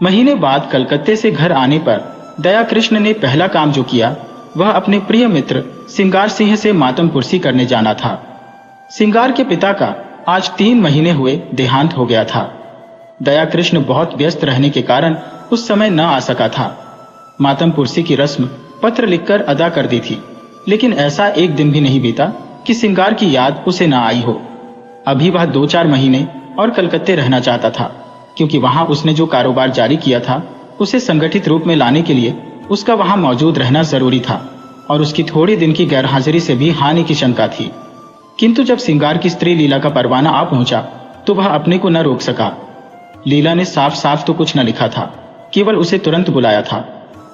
महीने बाद कलकत्ते से घर आने पर दया कृष्ण ने पहला काम जो किया वह अपने प्रिय मित्र सिंगार सिंह से मातम पुरसी करने जाना था। सिंगार के पिता का आज 3 महीने हुए देहांत हो गया था। दया कृष्ण बहुत व्यस्त रहने के कारण उस समय न आ सका था। मातम पुरसी की रस्म पत्र लिखकर अदा कर दी थी, लेकिन ऐसा एक दिन भी नहीं बीता कि सिंगार की याद उसे न आई हो। अभी वह 2-4 महीने और कलकत्ते रहना चाहता था, क्योंकि वहां उसने जो कारोबार जारी किया था उसे संगठित रूप में लाने के लिए उसका वहां मौजूद रहना जरूरी था, और उसकी थोड़े दिन की गैरहाजिरी से भी हानि की शंका थी। किंतु जब सिंगार की स्त्री लीला का परवाना आ पहुंचा तो वह अपने को न रोक सका। लीला ने साफ साफ तो कुछ न लिखा था, केवल उसे तुरंत बुलाया था,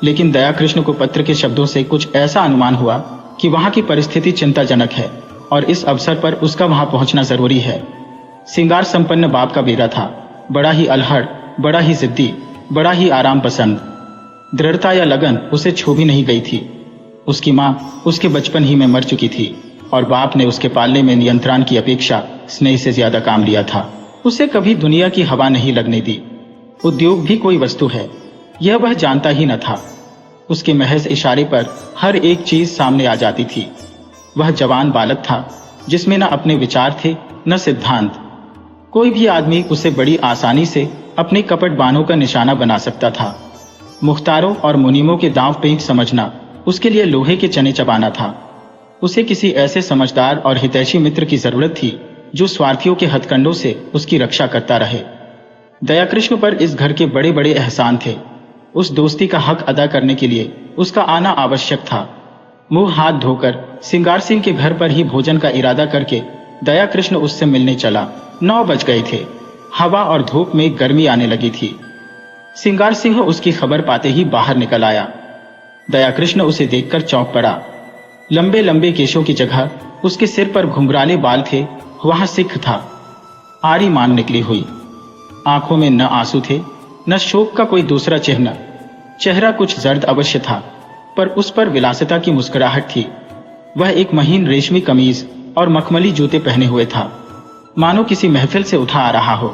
लेकिन दया कृष्ण को पत्र के शब्दों से कुछ ऐसा अनुमान हुआ कि वहां की परिस्थिति चिंताजनक है और इस अवसर पर उसका वहां पहुंचना जरूरी है। सिंगार संपन्न बाप का बेटा था, बड़ा ही अलहड़, बड़ा ही जिद्दी, बड़ा ही आराम पसंद। दृढ़ता या लगन उसे छू भी नहीं गई थी। उसकी मां उसके बचपन ही में मर चुकी थी और बाप ने उसके पालने में नियंत्रण की अपेक्षा स्नेह से ज्यादा काम लिया था। उसे कभी दुनिया की हवा नहीं लगने दी। उद्योग भी कोई वस्तु है, यह वह जानता ही न था। उसके महज इशारे पर हर एक चीज सामने आ जाती थी। वह जवान बालक था जिसमें न अपने विचार थे न सिद्धांत। कोई भी आदमी उसे बड़ी आसानी से अपने कपट बाणों का निशाना बना सकता था। मुख्तारों और मुनीमों के दांव पेंच समझना उसके लिए लोहे के चने चबाना था। उसे किसी ऐसे समझदार और हितैषी मित्र की जरूरत थी जो स्वार्थियों के हथकंडों से उसकी रक्षा करता रहे। दया कृष्ण पर इस घर के बड़े बड़े एहसान थे। उस दोस्ती का हक अदा करने के लिए उसका आना आवश्यक था। मुंह हाथ धोकर सिंगार सिंह के घर पर ही भोजन का इरादा करके दया कृष्ण उससे मिलने चला। 9 बज गए थे। हवा और धूप में गर्मी आने लगी थी। सिंगार सिंह उसकी खबर पाते ही बाहर निकल आया। दया कृष्ण उसे देखकर चौंक पड़ा। लंबे लंबे केशों की जगह उसके सिर पर घुंघराले बाल थे, वहां सिख था। आड़ी मान निकली हुई, आंखों में न आंसू थे न शोक का कोई दूसरा चिन्ह। चेहरा कुछ जर्द अवश्य था, पर उस पर विलासिता की मुस्कुराहट थी। वह एक महीन रेशमी कमीज और मखमली जूते पहने हुए था, मानो किसी महफिल से उठा आ रहा हो।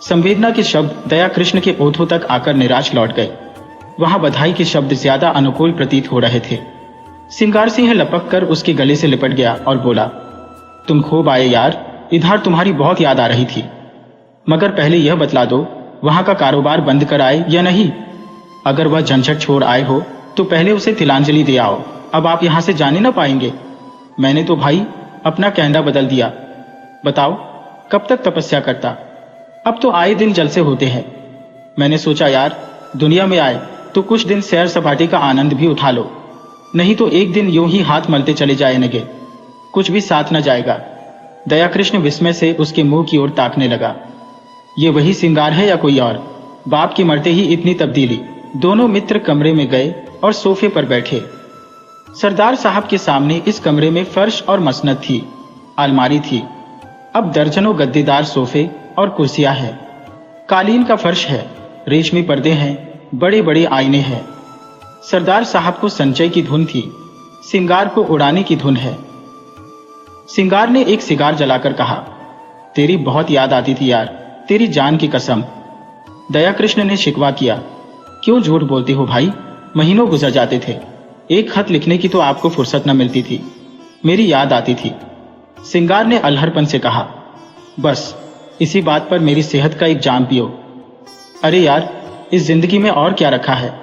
संवेदना के शब्द दया कृष्ण के ओठों तक आकर निराश लौट गए। वहां बधाई के शब्द ज्यादा अनुकूल प्रतीत हो रहे थे। सिंगार सिंह लपक कर उसके गले से लिपट गया और बोला, तुम खूब आए यार, इधर तुम्हारी बहुत याद आ रही थी। मगर पहले यह बतला दो, वहां का कारोबार बंद कर आए या नहीं? अगर वह झंझट छोड़ आए हो तो पहले उसे तिलांजलि दे आओ। अब आप यहां से जाने न पाएंगे। मैंने तो भाई अपना कहना बदल दिया। बताओ कब तक तपस्या करता? अब तो आए दिन जलसे होते हैं। मैंने सोचा यार, दुनिया में आए तो कुछ दिन सैर सपाटे का आनंद भी उठा लो, नहीं तो एक दिन यूं ही हाथ मलते चले जाएंगे, कुछ भी साथ न जाएगा। दया कृष्ण विस्मय से उसके मुंह की ओर ताकने लगा। ये वही सिंगार है या कोई और? बाप के मरते ही इतनी तब्दीली। दोनों मित्र कमरे में गए और सोफे पर बैठे। सरदार साहब के सामने इस कमरे में फर्श और मसनद थी, अलमारी थी। अब दर्जनों गद्देदार सोफे और कुर्सियां हैं। कालीन का फर्श है, रेशमी पर्दे हैं, बड़े बड़े आईने हैं। सरदार साहब को संचय की धुन थी, सिंगार को उड़ाने की धुन है। सिंगार ने एक सिगार जलाकर कहा, तेरी बहुत याद आती थी यार, तेरी जान की कसम। दया कृष्ण ने शिकवा किया, क्यों झूठ बोलते हो भाई? महीनों गुजर जाते थे, एक खत लिखने की तो आपको फुर्सत न मिलती थी। मेरी याद आती थी। सिंगार ने अलहरपन से कहा, बस इसी बात पर मेरी सेहत का एक जाम पियो। अरे यार, इस जिंदगी में और क्या रखा है?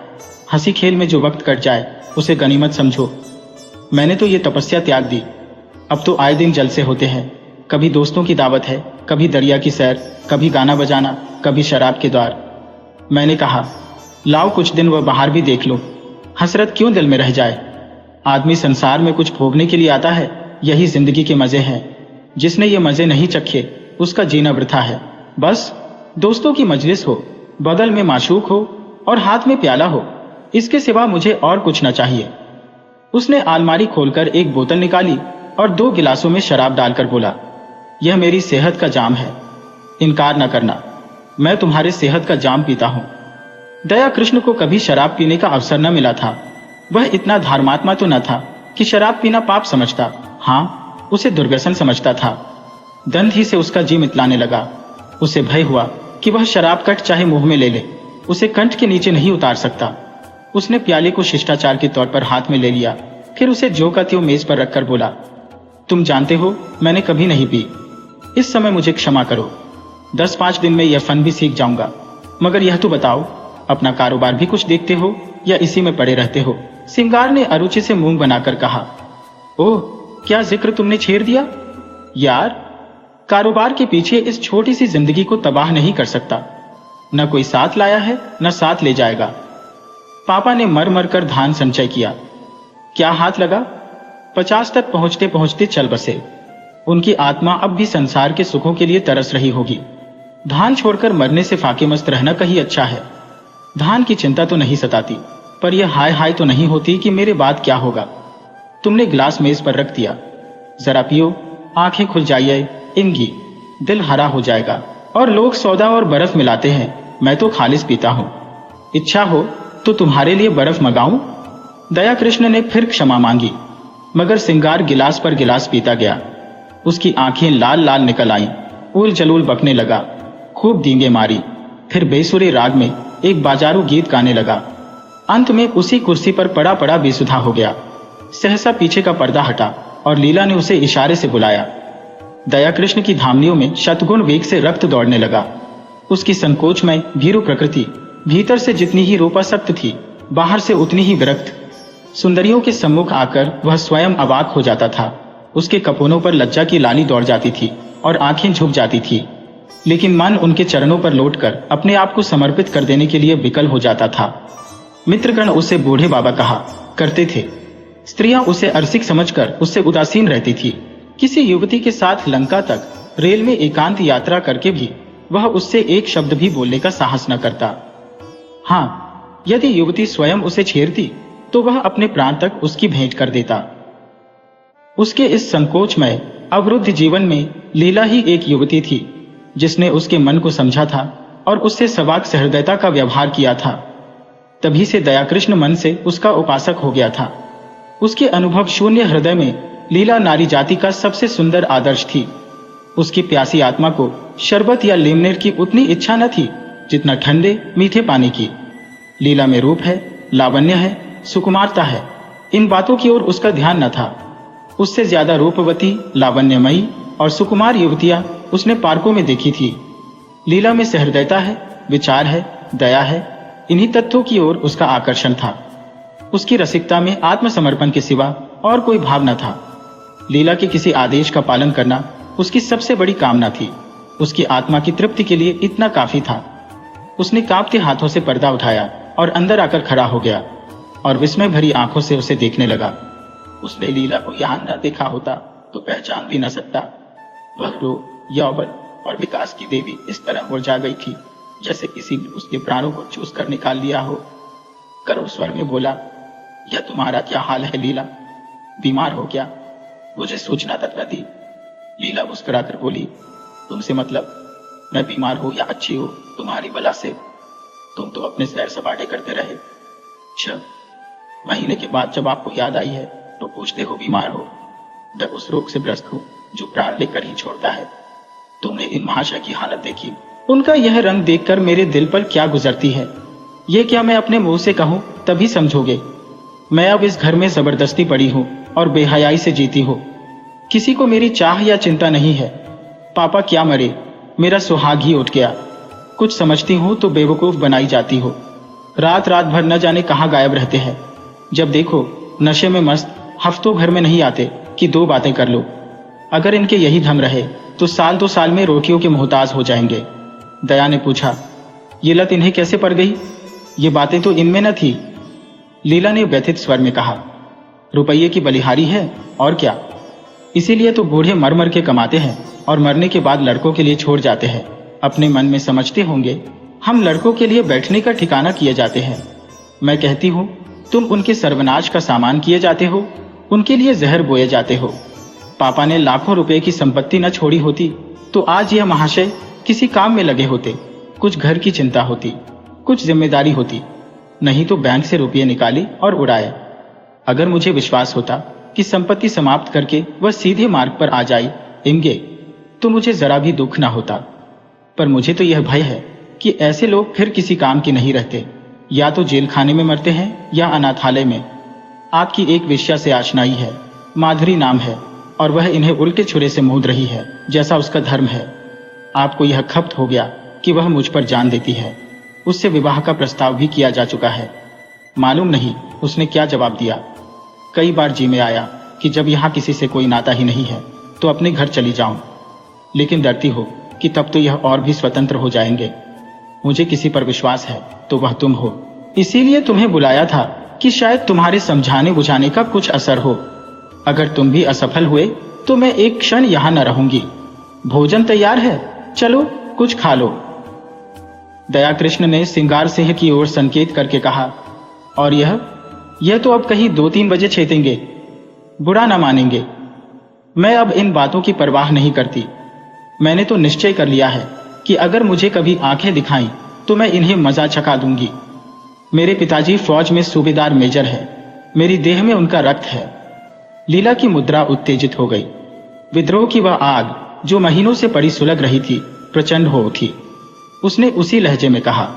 हंसी खेल में जो वक्त कट जाए उसे गनीमत समझो। मैंने तो ये तपस्या त्याग दी। अब तो आए दिन जलसे होते हैं। कभी दोस्तों की दावत है, कभी दरिया की सैर, कभी गाना बजाना, कभी शराब के द्वार। मैंने कहा, लाओ कुछ दिन वह बाहर भी देख लो, हसरत क्यों दिल में रह जाए। आदमी संसार में कुछ भोगने के लिए आता है, यही जिंदगी के मजे हैं। जिसने ये मजे नहीं चखे उसका जीना वृथा है। बस दोस्तों की मजलिस हो, बगल में माशूक हो और हाथ में प्याला हो, इसके सिवा मुझे और कुछ न चाहिए। उसने अलमारी खोलकर एक बोतल निकाली और 2 गिलासों में शराब डालकर बोला, यह मेरी सेहत का जाम है, इनकार न करना, मैं तुम्हारे सेहत का जाम पीता हूं। दया कृष्ण को कभी शराब पीने का अवसर न मिला था। वह इतना धर्मात्मा तो न था कि शराब पीना पाप समझता, हाँ, उसे दुर्व्यसन समझता था। दंत ही से उसका जी मितलाने लगा। उसे भय हुआ कि वह शराब कट चाहे मुंह में ले ले, उसे कंठ के नीचे नहीं उतार सकता। उसने प्याले को शिष्टाचार के तौर पर हाथ में ले लिया, फिर उसे ज्यों का त्यों मेज पर रखकर बोला, तुम जानते हो मैंने कभी नहीं पी, इस समय मुझे क्षमा करो। 10-5 दिन में यह फन भी सीख जाऊंगा। मगर यह तो बताओ, अपना कारोबार भी कुछ देखते हो या इसी में पड़े रहते हो? सिंगार ने अरुचि से मुंह बनाकर कहा। ओह, क्या जिक्र तुमने छेड़ दिया? यार, कारोबार के पीछे इस छोटी सी जिंदगी को तबाह नहीं कर सकता। न कोई साथ लाया है न साथ ले जाएगा। पापा ने मर मर कर धान संचय किया। क्या हाथ लगा? 50 तक पहुंचते पहुंचते चल बसे। उनकी आत्मा अब भी संसार के सुखों के लिए तरस रही होगी। धान छोड़कर मरने से फाके मस्त रहना कहीं अच्छा है। धान की चिंता तो नहीं सताती, पर यह हाय हाय तो नहीं होती कि मेरे बाद क्या होगा। तुमने गिलास मेज पर रख दिया, जरा पियो, आंखें खुल जाइए इमगी, दिल हरा हो जाएगा। और लोग सौदा और बर्फ मिलाते हैं, मैं तो खालिस पीता हूं। इच्छा हो तो तुम्हारे लिए बर्फ मंगाऊं? दया कृष्ण ने फिर क्षमा मांगी, मगर सिंगार गिलास पर गिलास पीता गया। उसकी आंखें लाल लाल निकल आईं, उल जलूल बकने लगा, खूब डींगे मारी, फिर बेसुरे राग में एक बाजारू गीत गाने लगा। अंत में उसी कुर्सी पर पड़ा पड़ा बेसुधा हो गया। सहसा पीछे का पर्दा हटा और लीला ने उसे इशारे से बुलाया। दया कृष्ण की धामनियों में शतगुण वेग से रक्त दौड़ने लगा। उसकी संकोचमय भीरू प्रकृति भीतर से जितनी ही रोपासक्त थी, बाहर से उतनी ही विरक्त। सुंदरियों के सम्मुख आकर वह स्वयं अवाक हो जाता था। उसके कपोनों पर लज्जा की लाली दौड़ जाती थी और आंखें झुक जाती थी, लेकिन मन उनके चरणों पर लौटकर अपने आप को समर्पित कर देने के लिए विकल हो जाता था। मित्रगण उसे बूढ़े बाबा कहा करते थे। स्त्रियां उसे अरसिक समझकर उससे उदासीन रहती थी। किसी युवती के साथ लंका तक रेल में एकांत यात्रा करके भी वह उससे एक शब्द भी बोलने का साहस न करता। हाँ, यदि युवती स्वयं उसे छेड़ती तो वह अपने प्राण तक उसकी भेंट कर देता। उसके इस संकोचमय अवरुद्ध जीवन में लीला ही एक युवती थी, जिसने उसके मन को समझा था और उससे सवाक सहृदयता का व्यवहार किया था। तभी से दयाकृष्ण मन से उसका उपासक हो गया था। उसके अनुभव शून्य हृदय में लीला नारी जाति का सबसे सुंदर आदर्श थी। उसकी प्यासी आत्मा को शरबत या लेमनेर की उतनी इच्छा न थी जितना ठंडे मीठे पानी की। लीला में रूप है, लावण्य है, सुकुमारता है, इन बातों की ओर उसका ध्यान न था। उससे ज्यादा रूपवती, लावण्यमयी और सुकुमार युवतियां उसने पार्कों में देखी थी। लीला में सहृदयता है, विचार है, दया है, इन्हीं तत्वों की ओर उसका आकर्षण था। उसकी रसिकता में आत्मसमर्पण के सिवा और कोई भाव न था। लीला के किसी आदेश का पालन करना उसकी सबसे बड़ी कामना थी। उसकी आत्मा की तृप्ति के लिए इतना काफी था। उसने कांपते हाथों से पर्दा उठाया और अंदर आकर खड़ा हो गया और विस्मय भरी आंखों से उसे देखने लगा। उसने लीला को यहां न देखा होता तो पहचान भी न सकता। वह रूप, यौवन और विकास की देवी इस तरह मुरझा गई थी जैसे किसी ने उसके प्राणों को चूस कर निकाल लिया हो। करुण स्वर में बोला, यह तुम्हारा क्या हाल है लीला? बीमार हो क्या? मुझे सूचना तक न दी। लीला मुस्कुराकर बोली, तुमसे मतलब? मैं बीमार हो या अच्छी हो, तुम्हारी बला से। तुम तो अपने सैर सपाटे करते रहे। 6 महीने के बाद जब आपको याद आई है तो पूछते हो बीमार हो। जब उस रोग से ग्रस्त हो जो प्राण लेकर ही छोड़ता है। तुमने इन महाशय की हालत देखी। उनका यह रंग देखकर मेरे दिल पर क्या गुजरती है, ये क्या मैं अपने मुंह से कहूं तभी समझोगे। मैं अब इस घर में जबरदस्ती पड़ी हूं और बेहयाई से जीती हूं। किसी को मेरी चाह या चिंता नहीं है। पापा क्या मरे, मेरा सुहाग ही उठ गया। कुछ समझती हूं तो बेवकूफ बनाई जाती हो। रात रात भर न जाने कहां गायब रहते हैं। जब देखो नशे में मस्त, हफ्तों घर में नहीं आते कि 2 बातें कर लो। अगर इनके यही ढंग रहे तो साल 2 साल में रोटियों के मोहताज हो जाएंगे। दया ने पूछा, ये लत इन्हें कैसे पड़ गई? ये बातें तो इनमें न थी। लीला ने व्यथित स्वर में कहा, रुपये की बलिहारी है और क्या। इसीलिए तो बूढ़े मर मर के कमाते हैं और मरने के बाद लड़कों के लिए छोड़ जाते हैं। अपने मन में समझते होंगे हम लड़कों के लिए बैठने का ठिकाना किए जाते हैं। मैं कहती हूँ तुम उनके सर्वनाश का सामान किए जाते हो, उनके लिए जहर बोए जाते हो। पापा ने लाखों रुपए की संपत्ति न छोड़ी होती तो आज यह महाशय किसी काम में लगे होते। कुछ घर की चिंता होती, कुछ जिम्मेदारी होती, नहीं तो बैंक से रुपये निकाले और उड़ाए। अगर मुझे विश्वास होता कि संपत्ति समाप्त करके वह सीधे मार्ग पर आ जाए इमगे, तो मुझे जरा भी दुख ना होता। पर मुझे तो यह भय है कि ऐसे लोग फिर किसी काम के नहीं रहते, या तो जेल खाने में मरते हैं या अनाथालय में। आपकी एक वेश्या से आशनाई है, माधुरी नाम है, और वह इन्हें उल्टे छुरे से मूद रही है जैसा उसका धर्म है। आपको यह खपत हो गया कि वह मुझ पर जान देती है। उससे विवाह का प्रस्ताव भी किया जा चुका है। मालूम नहीं उसने क्या जवाब दिया। कई बार जी में आया कि जब यहाँ किसी से कोई नाता ही नहीं है तो अपने घर चली जाऊं, लेकिन डरती हो कि तब तो यह और भी स्वतंत्र हो जाएंगे। मुझे किसी पर विश्वास है तो वह तुम हो, इसीलिए तुम्हें बुलाया था कि शायद तुम्हारे समझाने बुझाने का कुछ असर हो। अगर तुम भी असफल हुए तो मैं एक क्षण यहाँ न रहूंगी। भोजन तैयार है, चलो कुछ खा लो। दयाकृष्ण ने सिंगार सिंह की ओर संकेत करके कहा, और यह तो अब कहीं 2-3 बजे छेतेंगे, बुरा ना मानेंगे। मैं अब इन बातों की परवाह नहीं करती। मैंने तो निश्चय कर लिया है कि अगर मुझे कभी आंखें दिखाई तो मैं इन्हें मजा चखा दूंगी। मेरे पिताजी फौज में सूबेदार मेजर है, मेरी देह में उनका रक्त है। लीला की मुद्रा उत्तेजित हो गई। विद्रोह की वह आग जो महीनों से पड़ी सुलग रही थी प्रचंड हो उठी। उसने उसी लहजे में कहा,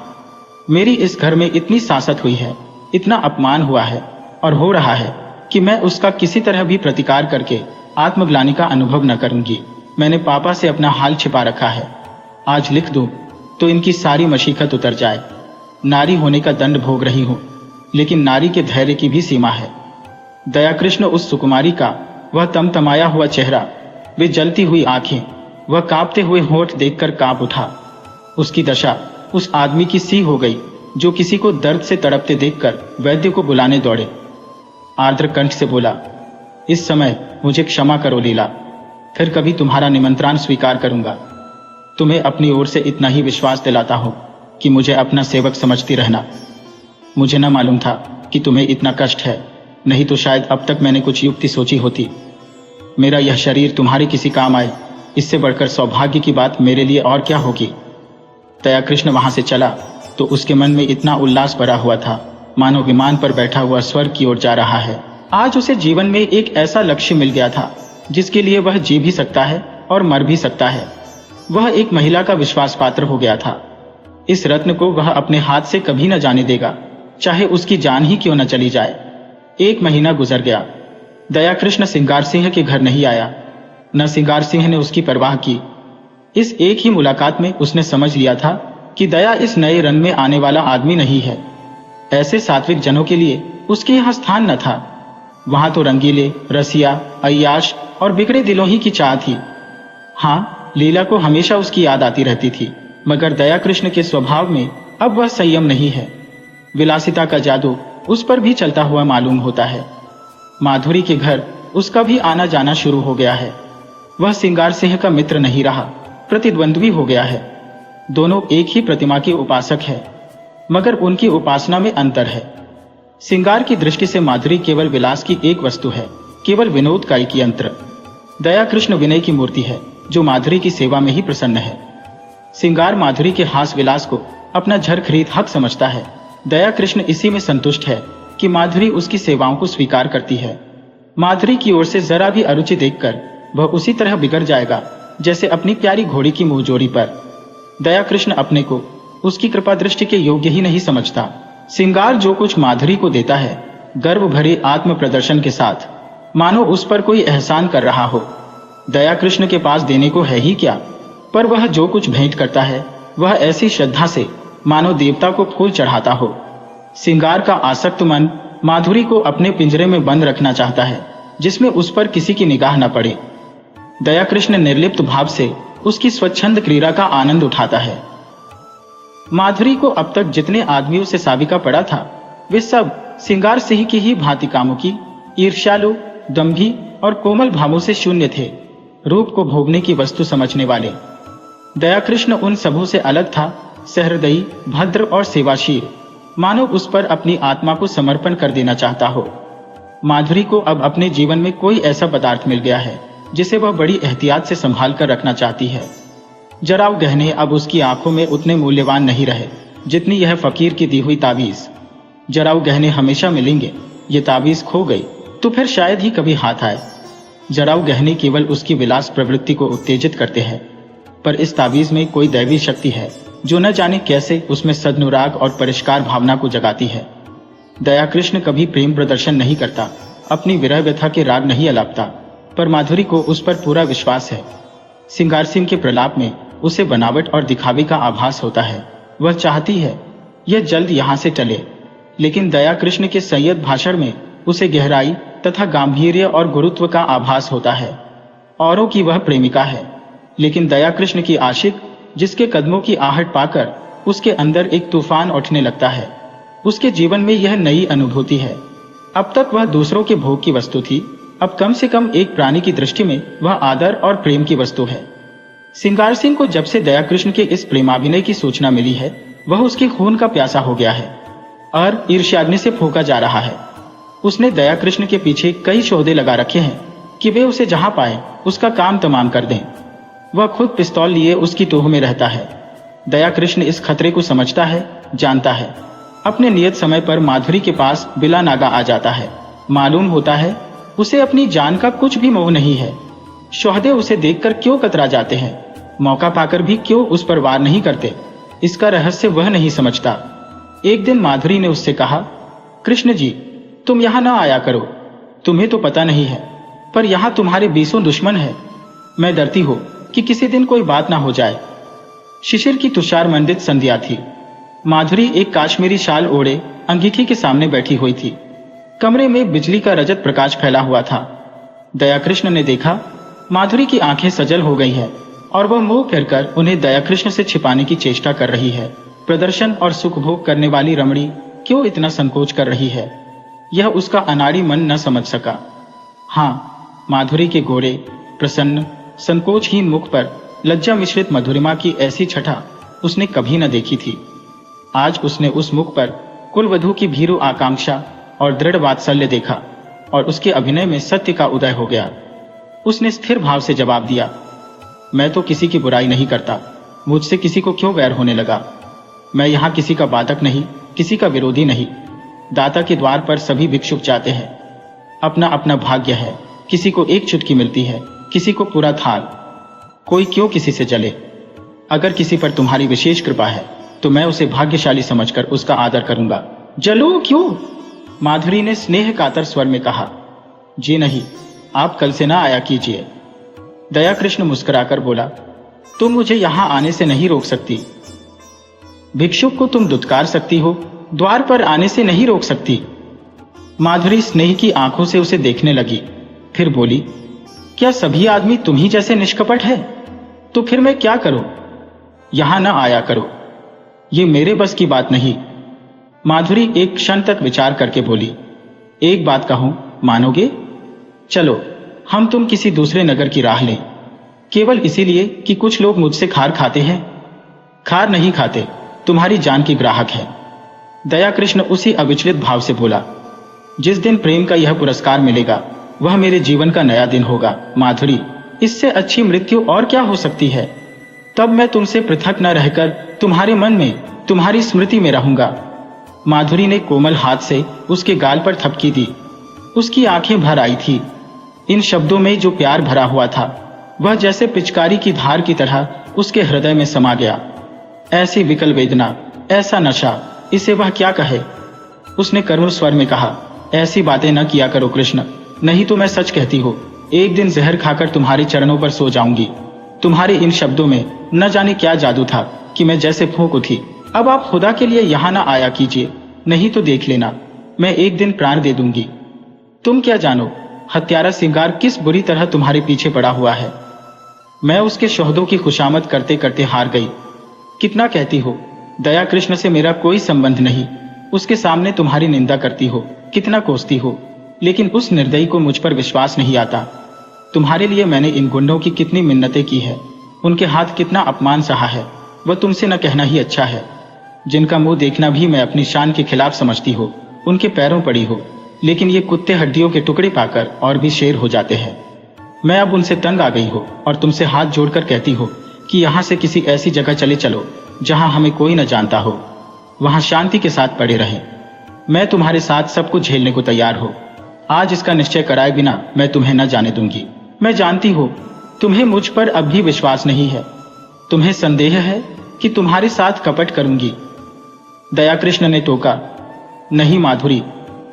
मेरी इस घर में इतनी सासत हुई है, इतना अपमान हुआ है और हो रहा है कि मैं उसका किसी तरह भी प्रतिकार करके आत्मग्लानि का अनुभव न करूंगी। मैंने पापा से अपना हाल छिपा रखा है। आज लिख दूं तो इनकी सारी मशीकत उतर जाए। नारी होने का दंड भोग रही हूं, लेकिन नारी के धैर्य की भी सीमा है। दयाकृष्ण उस सुकुमारी का वह तमतमाया हुआ चेहरा, वे जलती हुई आंखें, वह कांपते हुए होंठ देखकर कांप उठा। उसकी दशा उस आदमी की सी हो गई जो किसी को दर्द से तड़पते देखकर वैद्य को बुलाने दौड़े। आर्द्र कंठ से बोला, इस समय मुझे क्षमा करो लीला, फिर कभी तुम्हारा निमंत्रण स्वीकार करूंगा। तुम्हें अपनी ओर से इतना ही विश्वास दिलाता हूं कि मुझे अपना सेवक समझती रहना। मुझे न मालूम था कि तुम्हें इतना कष्ट है, नहीं तो शायद अब तक मैंने कुछ युक्ति सोची होती। मेरा यह शरीर तुम्हारे किसी काम आए, इससे बढ़कर सौभाग्य की बात मेरे लिए और क्या होगी। दयाकृष्ण वहां से चला तो उसके मन में इतना उल्लास भरा हुआ था मानो विमान पर बैठा हुआ स्वर्ग की ओर जा रहा है। आज उसे जीवन में एक ऐसा लक्ष्य मिल गया था जिसके लिए वह जी भी सकता है और मर भी सकता है। वह एक महिला का विश्वास पात्र हो गया था। इस रत्न को वह अपने हाथ से कभी न जाने देगा, चाहे उसकी जान ही क्यों न चली जाए। 1 महीना गुजर गया। दयाकृष्ण सिंगार सिंह के घर नहीं आया, न सिंगार सिंह ने उसकी परवाह की। इस एक ही मुलाकात में उसने समझ लिया था कि दया इस नए रंग में आने वाला आदमी नहीं है। ऐसे सात्विक जनों के लिए उसके यहाँ स्थान न था। वहां तो रंगीले, रसिया, अय्याश और बिगड़े दिलों ही की चाह थी। हाँ, लीला को हमेशा उसकी याद आती रहती थी, मगर दयाकृष्ण के स्वभाव में अब वह संयम नहीं है। विलासिता का जादू उस पर भी चलता हुआ मालूम होता है। माधुरी के घर उसका भी आना जाना शुरू हो गया है। वह सिंगार सिंह का मित्र नहीं रहा, प्रतिद्वंद्वी हो गया है। दोनों एक ही प्रतिमा के उपासक है, मगर उनकी उपासना में अंतर है। सिंगार की दृष्टि से माधुरी केवल विलास की एक वस्तु है, केवल विनोद का एक यंत्र। दयाकृष्ण विनय की मूर्ति है जो माधुरी की सेवा में ही प्रसन्न है। सिंगार माधुरी के हास विलास को अपना झर खरीद हक समझता है। दयाकृष्ण इसी में संतुष्ट है कि माधुरी उसकी सेवाओं को स्वीकार करती है। माधुरी की ओर से जरा भी अरुचि देखकर वह उसी तरह बिगड़ जाएगा जैसे अपनी प्यारी घोड़ी की मुंहजोरी पर। दयाकृष्ण अपने को उसकी कृपा दृष्टि के योग्य ही नहीं समझता। सिंगार जो कुछ माधुरी को देता है, गर्व भरे आत्म प्रदर्शन के साथ, मानो उस पर कोई एहसान कर रहा हो। दयाकृष्ण के पास देने को है ही क्या, पर वह जो कुछ भेंट करता है वह ऐसी श्रद्धा से मानो देवता को फूल चढ़ाता हो। सिंगार का आसक्त मन माधुरी को अपने पिंजरे में बंद रखना चाहता है, जिसमें उस पर किसी की निगाह न पड़े। दयाकृष्ण निर्लिप्त भाव से उसकी स्वच्छंद क्रीड़ा का आनंद उठाता है। माधुरी को अब तक जितने आदमियों से साबिका पड़ा था, वे सब सिंगार सिंह की ही भांति कामुकी, ईर्ष्यालु, दंभी और कोमल भावों से शून्य थे, रूप को भोगने की वस्तु समझने वाले। दयाकृष्ण उन सबों से अलग था, सहृदयी, भद्र और सेवाशील, मानो उस पर अपनी आत्मा को समर्पण कर देना चाहता हो। माधुरी को अब अपने जीवन में कोई ऐसा पदार्थ मिल गया है जिसे वह बड़ी एहतियात से संभाल कर रखना चाहती है। जराव गहने अब उसकी आंखों में उतने मूल्यवान नहीं रहे जितनी यह फकीर की दी हुई ताबीज। जराव गहने हमेशा मिलेंगे, ये ताबीज खो गई तो फिर शायद ही कभी हाथ आए। जराव गहने केवल उसकी विलास प्रवृत्ति को उत्तेजित करते हैं, पर इस ताबीज में कोई दैवी शक्ति है, जो न जाने कैसे उसमें सदनुराग और परिष्कार भावना को जगाती है। दया कृष्ण कभी प्रेम प्रदर्शन नहीं करता, अपनी विरह व्यथा के राग नहीं अलापता, पर माधुरी को उस पर पूरा विश्वास है। सिंगार सिंह के प्रलाप में उसे बनावट और दिखावे का आभास होता है। वह चाहती है यह जल्द यहाँ से टले, लेकिन दया कृष्ण के संयत भाषण में उसे गहराई तथा गांभीर्य और गुरुत्व का आभास होता है। औरों की वह प्रेमिका है, लेकिन दया कृष्ण की आशिक, जिसके कदमों की आहट पाकर उसके अंदर एक तूफान उठने लगता है। उसके जीवन में यह नई अनुभूति है। अब तक वह दूसरों के भोग की वस्तु थी, अब कम से कम एक प्राणी की दृष्टि में वह आदर और प्रेम की वस्तु है। सिंगार सिंह को जब से दया कृष्ण के इस प्रेमाभिनय की सूचना मिली है, वह उसके खून का प्यासा हो गया है और ईर्ष्याग्नि से फूंका जा रहा है। उसने दया कृष्ण के पीछे कई सौदे लगा रखे हैं कि वे उसे जहां पाए उसका काम तमाम कर दें। वह खुद पिस्तौल लिए उसकी टोह में रहता है। दया कृष्ण इस खतरे को समझता है, जानता है। अपने नियत समय पर माधुरी के पास बिला नागा आ जाता है। मालूम होता है उसे अपनी जान का कुछ भी मोह नहीं है। सौदे उसे देखकर क्यों कतरा जाते हैं, मौका पाकर भी क्यों उस पर वार नहीं करते, इसका रहस्य वह नहीं समझता। एक दिन माधुरी ने उससे कहा, कृष्ण जी, तुम यहाँ न आया करो, तुम्हें तो पता नहीं है, पर यहाँ तुम्हारे 20 दुश्मन है। मैं डरती हो कि किसी दिन कोई बात ना हो जाए। शिशिर की तुषार मंडित संध्या थी। माधुरी एक काश्मीरी शाल ओढ़े अंगीठी के सामने बैठी हुई थी। कमरे में बिजली का रजत प्रकाश फैला हुआ था। दया कृष्ण ने देखा माधुरी की आंखें सजल हो गई हैं और वह मुंह फेरकर उन्हें दया कृष्ण से छिपाने की चेष्टा कर रही है। प्रदर्शन और सुख भोग करने वाली रमणी क्यों इतना संकोच कर रही है, यह उसका अनाड़ी मन न समझ सका। हाँ, माधुरी के गोरे, प्रसन्न, संकोचहीन मुख पर लज्जा मिश्रित मधुरिमा की ऐसी छटा उसने कभी न देखी थी। आज उसने उस मुख पर कुलवधू की भीरू आकांक्षा और दृढ़ वात्सल्य देखा और उसके अभिनय में सत्य का उदय हो गया। उसने स्थिर भाव से जवाब दिया, मैं तो किसी की बुराई नहीं करता, मुझसे किसी को क्यों वैर होने लगा। मैं यहाँ किसी का बाधक नहीं, किसी का विरोधी नहीं। दाता के द्वार पर सभी भिक्षुक जाते हैं। अपना अपना भाग्य है, किसी को एक चुटकी मिलती है, किसी को पूरा थाल। कोई क्यों किसी से जले। अगर किसी पर तुम्हारी विशेष कृपा है तो मैं उसे भाग्यशाली समझकर उसका आदर करूंगा। जलो क्यों? माधुरी ने स्नेह कातर स्वर में कहा। जी नहीं, आप कल से ना आया कीजिए। दया कृष्ण मुस्कुराकर बोला, तुम मुझे यहां आने से नहीं रोक सकती। भिक्षुक को तुम दुत्कार सकती हो, द्वार पर आने से नहीं रोक सकती। माधुरी स्नेह की आंखों से उसे देखने लगी, फिर बोली, क्या सभी आदमी तुम ही जैसे निष्कपट है? तो फिर मैं क्या करूं? यहां न आया करो, ये मेरे बस की बात नहीं। माधुरी एक क्षण तक विचार करके बोली, एक बात कहूं, मानोगे? चलो हम तुम किसी दूसरे नगर की राह लें, केवल इसीलिए कि कुछ लोग मुझसे खार खाते हैं। खार नहीं खाते, तुम्हारी जान की ग्राहक है। दया कृष्ण उसी अविचलित भाव से बोला, जिस दिन प्रेम का यह पुरस्कार मिलेगा वह मेरे जीवन का नया दिन होगा। माधुरी, इससे अच्छी मृत्यु और क्या हो सकती है? तब मैं तुमसे पृथक न रहकर तुम्हारे मन में, तुम्हारी स्मृति में रहूंगा। माधुरी ने कोमल हाथ से उसके गाल पर थपकी दी। उसकी आंखें भर आई थी। इन शब्दों में जो प्यार भरा हुआ था वह जैसे पिचकारी की धार की तरह उसके हृदय में समा गया। ऐसी विकल वेदना, ऐसा नशा, इसे वह क्या कहे। उसने करुण स्वर में कहा, ऐसी बातें न किया करो कृष्ण, नहीं तो मैं सच कहती हूँ, एक दिन जहर खाकर तुम्हारे चरणों पर सो जाऊंगी। तुम्हारे इन शब्दों में न जाने क्या जादू था कि मैं जैसे फूंक उठी। अब आप खुदा के लिए यहाँ न आया कीजिए, नहीं तो देख लेना, मैं एक दिन प्राण दे दूंगी। तुम क्या जानो हत्यारा सिंगार किस बुरी तरह तुम्हारे पीछे पड़ा हुआ है। मैं उसके शोहदों की खुशामद करते करते हार गई। कितना कहती हो, दया कृष्ण से मेरा कोई संबंध नहीं, उसके सामने तुम्हारी निंदा करती हो, कितना कोसती हो, लेकिन उस निर्दयी को मुझ पर विश्वास नहीं आता। तुम्हारे लिए मैंने इन गुंडों की कितनी मिन्नतें की है, उनके हाथ कितना अपमान सहा है, वह तुमसे न कहना ही अच्छा है। जिनका मुंह देखना भी मैं अपनी शान के खिलाफ समझती हो, उनके पैरों पड़ी हो, लेकिन ये कुत्ते हड्डियों के टुकड़े पाकर और भी शेर हो जाते हैं। मैं अब उनसे तंग आ गई हो और तुमसे हाथ जोड़कर कहती हो कि यहाँ से किसी ऐसी जगह चले चलो जहाँ हमें कोई न जानता हो, वहाँ शांति के साथ पड़े रहें। मैं तुम्हारे साथ सब कुछ झेलने को तैयार हो। आज इसका निश्चय कराए बिना मैं तुम्हें न जाने दूंगी। मैं जानती हूँ तुम्हें मुझ पर अब भी विश्वास नहीं है, तुम्हें संदेह है, कि तुम्हारे साथ कपट करूंगी। दया कृष्ण ने टोका, नहीं माधुरी,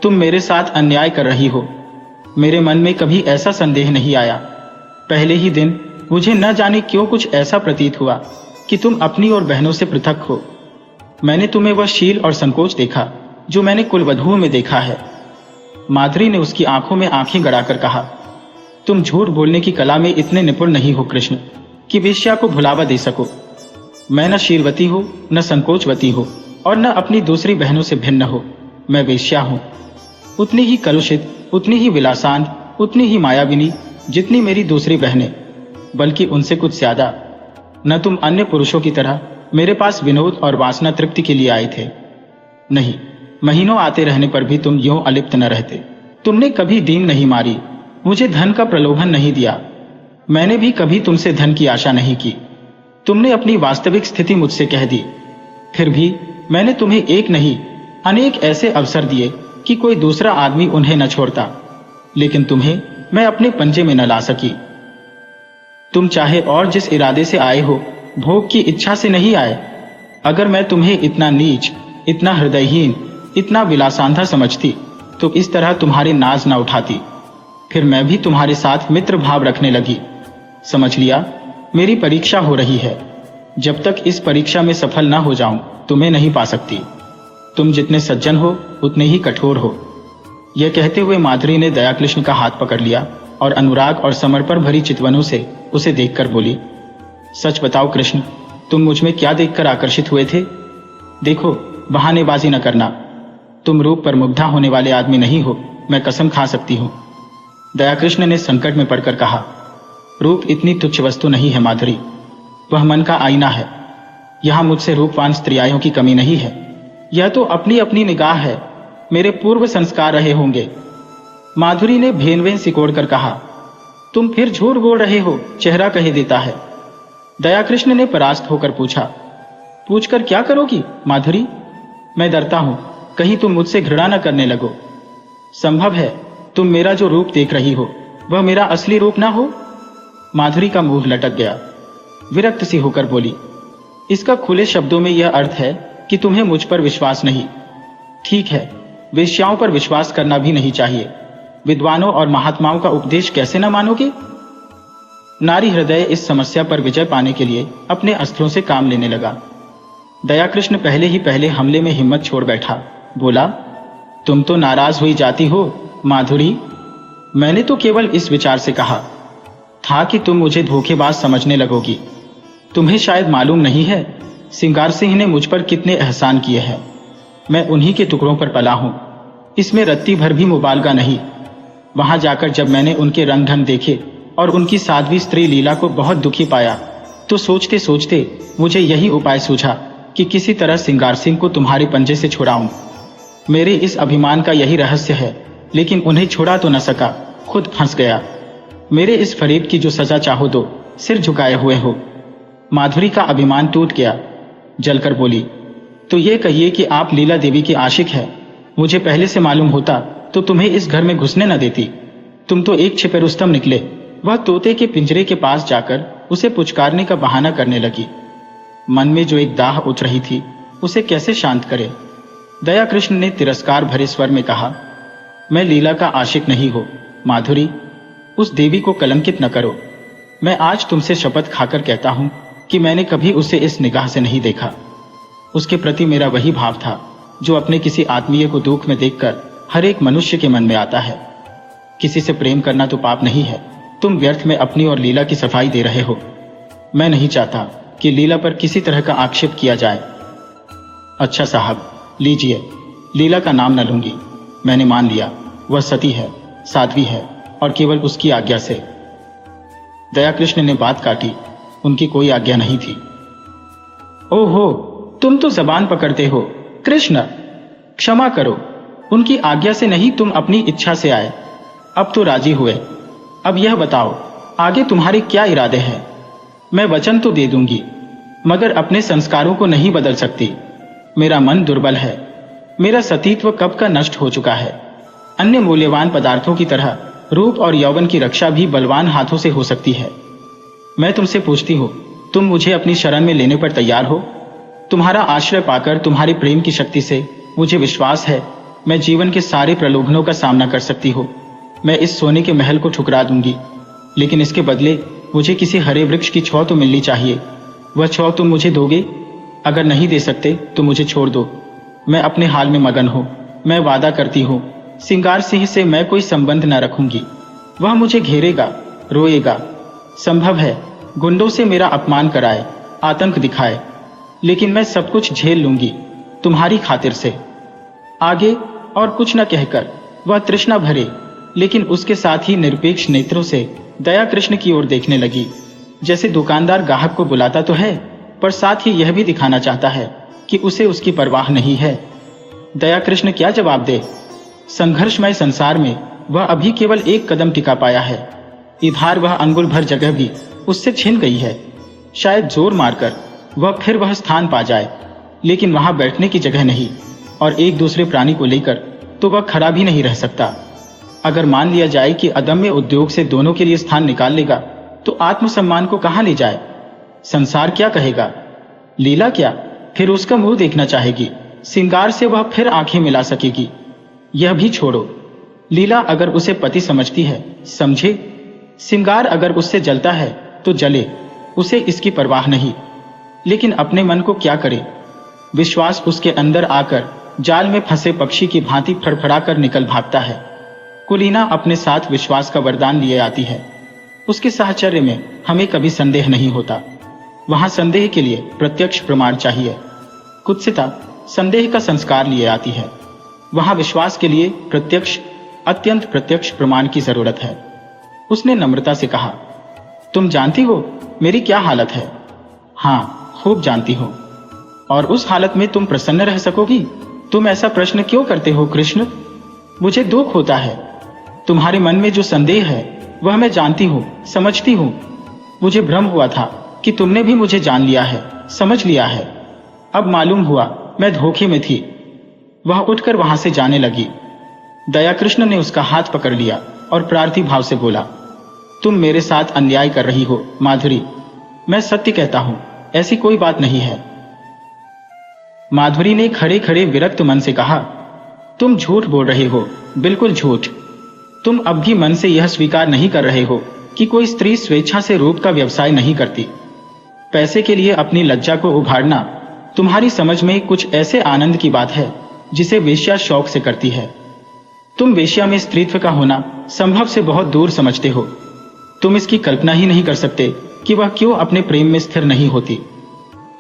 तुम मेरे साथ अन्याय कर रही हो। मेरे मन में कभी ऐसा संदेह नहीं आया। पहले ही दिन मुझे न जाने क्यों कुछ ऐसा प्रतीत हुआ कि तुम अपनी और बहनों से पृथक हो। मैंने तुम्हें वह शील और संकोच देखा जो मैंने कुलवधुओं में देखा है। माधुरी ने उसकी आंखों में आंखें गड़ाकर कहा, तुम झूठ बोलने की कला में इतने निपुण नहीं हो कृष्ण कि वेश्या को भुलावा दे सको। मैं न शीलवती हूं, न संकोचवती हूं और न अपनी दूसरी बहनों से भिन्न हो। मैं वेश्या हूं, उतनी ही कलुषित, उतनी ही विलासांत, उतनी ही मायाविनी जितनी मेरी दूसरी बहनें, बल्कि उनसे कुछ ज्यादा। न तुम अन्य पुरुषों की तरह मेरे पास विनोद और वासना तृप्ति के लिए आए थे। नहीं, महीनों आते रहने पर भी तुम यूं अलिप्त न रहते। तुमने कभी दीन नहीं मारी, मुझे धन का प्रलोभन नहीं दिया। मैंने भी कभी तुमसे धन की आशा नहीं की। तुमने अपनी वास्तविक स्थिति मुझसे कह दी। फिर भी मैंने तुम्हें एक नहीं अनेक ऐसे अवसर दिए कि कोई दूसरा आदमी उन्हें न छोड़ता, लेकिन तुम्हें मैं अपने पंजे में न ला सकी। तुम चाहे और जिस इरादे से आए हो, भोग की इच्छा से नहीं आए। अगर मैं तुम्हें इतना नीच, इतना हृदयहीन, इतना विलासांधा समझती तो इस तरह तुम्हारे नाज न उठाती। फिर मैं भी तुम्हारे साथ मित्र भाव रखने लगी। समझ लिया, मेरी परीक्षा हो रही है। जब तक इस परीक्षा में सफल न हो जाऊं तुम्हें नहीं पा सकती। तुम जितने सज्जन हो उतने ही कठोर हो। यह कहते हुए माधुरी ने दयाकृष्ण का हाथ पकड़ लिया और अनुराग और समर्पण भरी चितवनों से उसे देखकर बोली, सच बताओ कृष्ण, तुम मुझ में क्या देखकर आकर्षित हुए थे? देखो, बहानेबाजी न करना। तुम रूप पर मुग्धा होने वाले आदमी नहीं हो, मैं कसम खा सकती हूं। दयाकृष्ण ने संकट में पड़कर कहा, रूप इतनी तुच्छ वस्तु नहीं है माधुरी, वह मन का आईना है। यहां मुझसे रूपवान स्त्रियाओं की कमी नहीं है। यह तो अपनी अपनी निगाह है, मेरे पूर्व संस्कार रहे होंगे। माधुरी ने भेनवेन सिकोड़कर कहा, तुम फिर झूठ बोल रहे हो, चेहरा कह देता है। दयाकृष्ण ने परास्त होकर पूछा, पूछकर क्या करोगी माधुरी? मैं डरता हूं कहीं तुम मुझसे घृणा न करने लगो। संभव है तुम मेरा जो रूप देख रही हो वह मेरा असली रूप ना हो। माधुरी का मुंह लटक गया, विरक्त सी होकर बोली, इसका खुले शब्दों में यह अर्थ है कि तुम्हें मुझ पर विश्वास नहीं। ठीक है, वेश्याओं पर विश्वास करना भी नहीं चाहिए। विद्वानों और महात्माओं का उपदेश कैसे न मानोगे? नारी हृदय इस समस्या पर विजय पाने के लिए अपने अस्त्रों से काम लेने लगा। दयाकृष्ण पहले हमले में हिम्मत छोड़ बैठा। बोला, तुम तो नाराज हुई जाती हो माधुरी। मैंने तो केवल इस विचार से कहा था कि तुम मुझे धोखेबाज समझने लगोगी। तुम्हें शायद मालूम नहीं है सिंगार सिंह ने मुझ पर कितने एहसान किए हैं। मैं उन्हीं के टुकड़ों पर पला हूं, इसमें रत्ती भर भी मुबालगा नहीं। वहां जाकर जब मैंने उनके रंग ढंग देखे और उनकी साध्वी स्त्री लीला को बहुत दुखी पाया तो सोचते सोचते मुझे यही उपाय सूझा कि किसी तरह सिंगार सिंह को तुम्हारे पंजे से छुड़ाऊं। मेरे इस अभिमान का यही रहस्य है, लेकिन उन्हें छुड़ा तो न सका, खुद फंस गया। मेरे इस फरेब की जो सजा चाहो दो, सिर झुकाए हुए हो। माधुरी का अभिमान टूट गया, जलकर बोली, तो ये कहिए कि आप लीला देवी की आशिक है। मुझे पहले से मालूम होता तो तुम्हें इस घर में घुसने न देती। तुम तो एक छिपे रुस्तम निकले। वह तोते के पिंजरे के पास जाकर उसे पुचकारने का बहाना करने लगी। मन में जो एक दाह उठ रही थी उसे कैसे शांत करे? दयाकृष्ण ने तिरस्कार भरे स्वर में कहा, मैं लीला का आशिक नहीं हो माधुरी, उस देवी को कलंकित न करो। मैं आज तुमसे शपथ खाकर कहता हूं कि मैंने कभी उसे इस निगाह से नहीं देखा। उसके प्रति मेरा वही भाव था जो अपने किसी आत्मीय को दुख में देखकर हर एक मनुष्य के मन में आता है। किसी से प्रेम करना तो पाप नहीं है। तुम व्यर्थ में अपनी और लीला की सफाई दे रहे हो। मैं नहीं चाहता कि लीला पर किसी तरह का आक्षेप किया जाए। अच्छा साहब, लीजिए, लीला का नाम न लूंगी। मैंने मान लिया वह सती है, साध्वी है और केवल उसकी आज्ञा से। दयाकृष्ण ने बात काटी, उनकी कोई आज्ञा नहीं थी। ओहो, तुम तो जबान पकड़ते हो। कृष्ण, क्षमा करो, उनकी आज्ञा से नहीं, तुम अपनी इच्छा से आए। अब तो राजी हुए। अब यह बताओ आगे तुम्हारे क्या इरादे हैं? मैं वचन तो दे दूंगी मगर अपने संस्कारों को नहीं बदल सकती। मेरा मन दुर्बल है। मेरा सतीत्व कब का नष्ट हो चुका है। अन्य मूल्यवान पदार्थों की तरह रूप और यौवन की रक्षा भी बलवान हाथों से हो सकती है। मैं तुमसे पूछती हूँ, तुम मुझे अपनी शरण में लेने पर तैयार हो? तुम्हारा आश्रय पाकर तुम्हारे प्रेम की शक्ति से मुझे विश्वास है मैं जीवन के सारे प्रलोभनों का सामना कर सकती हूँ। मैं इस सोने के महल को ठुकरा दूंगी, लेकिन इसके बदले मुझे किसी हरे वृक्ष की छांव तो मिलनी चाहिए। वह छांव तुम मुझे दोगे? अगर नहीं दे सकते तो मुझे छोड़ दो। मैं अपने हाल में मगन हूँ। मैं वादा करती हूँ सिंगार सिंह से मैं कोई संबंध न रखूंगी। वह मुझे घेरेगा, रोएगा, संभव है गुंडों से मेरा अपमान कराए, आतंक दिखाए, लेकिन मैं सब कुछ झेल लूंगी तुम्हारी खातिर से। आगे और कुछ न कहकर वह तृष्णा भरे लेकिन उसके साथ ही निरपेक्ष नेत्रों से दया कृष्ण की ओर देखने लगी, जैसे दुकानदार ग्राहक को बुलाता तो है पर साथ ही यह भी दिखाना चाहता है कि उसे उसकी परवाह नहीं है। दया कृष्ण क्या जवाब दे? संघर्षमय संसार में वह अभी केवल एक कदम टिका पाया है। इधर वह अंगुल भर जगह भी उससे छिन गई है। शायद जोर मारकर वह फिर वह स्थान पा जाए, लेकिन वहां बैठने की जगह नहीं और एक दूसरे प्राणी को लेकर तो वह खड़ा भी नहीं रह सकता। अगर मान लिया जाए कि अदम्य उद्योग से दोनों के लिए स्थान निकाल लेगा तो आत्मसम्मान को कहां ले जाए? संसार क्या कहेगा? लीला क्या फिर उसका मुंह देखना चाहेगी? सिंगार से वह फिर आंखें मिला सकेगी? यह भी छोड़ो, लीला अगर उसे पति समझती है समझे, सिंगार अगर उससे जलता है तो जले, उसे इसकी परवाह नहीं। लेकिन अपने मन को क्या करे? विश्वास उसके अंदर आकर जाल में फंसे पक्षी की भांति फड़फड़ाकर निकल भागता है। कुलीना अपने साथ विश्वास का वरदान लिए आती है। उसके साहचर्य में हमें कभी संदेह नहीं होता। वहां संदेह के लिए प्रत्यक्ष प्रमाण चाहिए। कुत्सिता संदेह का संस्कार लिए आती है। वहां विश्वास के लिए प्रत्यक्ष, अत्यंत प्रत्यक्ष प्रमाण की जरूरत है। उसने नम्रता से कहा, तुम जानती हो मेरी क्या हालत है? हाँ, खूब जानती हो। और उस हालत में तुम प्रसन्न रह सकोगी? तुम ऐसा प्रश्न क्यों करते हो कृष्ण? मुझे दुख होता है। तुम्हारे मन में जो संदेह है वह मैं जानती हूँ, समझती हूँ। मुझे भ्रम हुआ था कि तुमने भी मुझे जान लिया है, समझ लिया है। अब मालूम हुआ मैं धोखे में थी। वह उठकर वहां से जाने लगी। दया कृष्ण ने उसका हाथ पकड़ लिया और प्रार्थी भाव से बोला, तुम मेरे साथ अन्याय कर रही हो माधुरी। मैं सत्य कहता हूं, ऐसी कोई बात नहीं है। माधुरी ने खड़े खड़े विरक्त मन से कहा, तुम झूठ बोल रहे हो, बिल्कुल झूठ। तुम अब भी मन से यह स्वीकार नहीं कर रहे हो कि कोई स्त्री स्वेच्छा से रूप का व्यवसाय नहीं करती। पैसे के लिए अपनी लज्जा को उघाड़ना तुम्हारी समझ में कुछ ऐसे आनंद की बात है जिसे वेश्या शौक से करती है। तुम वेश्या में स्त्रीत्व का होना संभव से बहुत दूर समझते हो। तुम इसकी कल्पना ही नहीं कर सकते कि वह क्यों अपने प्रेम में स्थिर नहीं होती।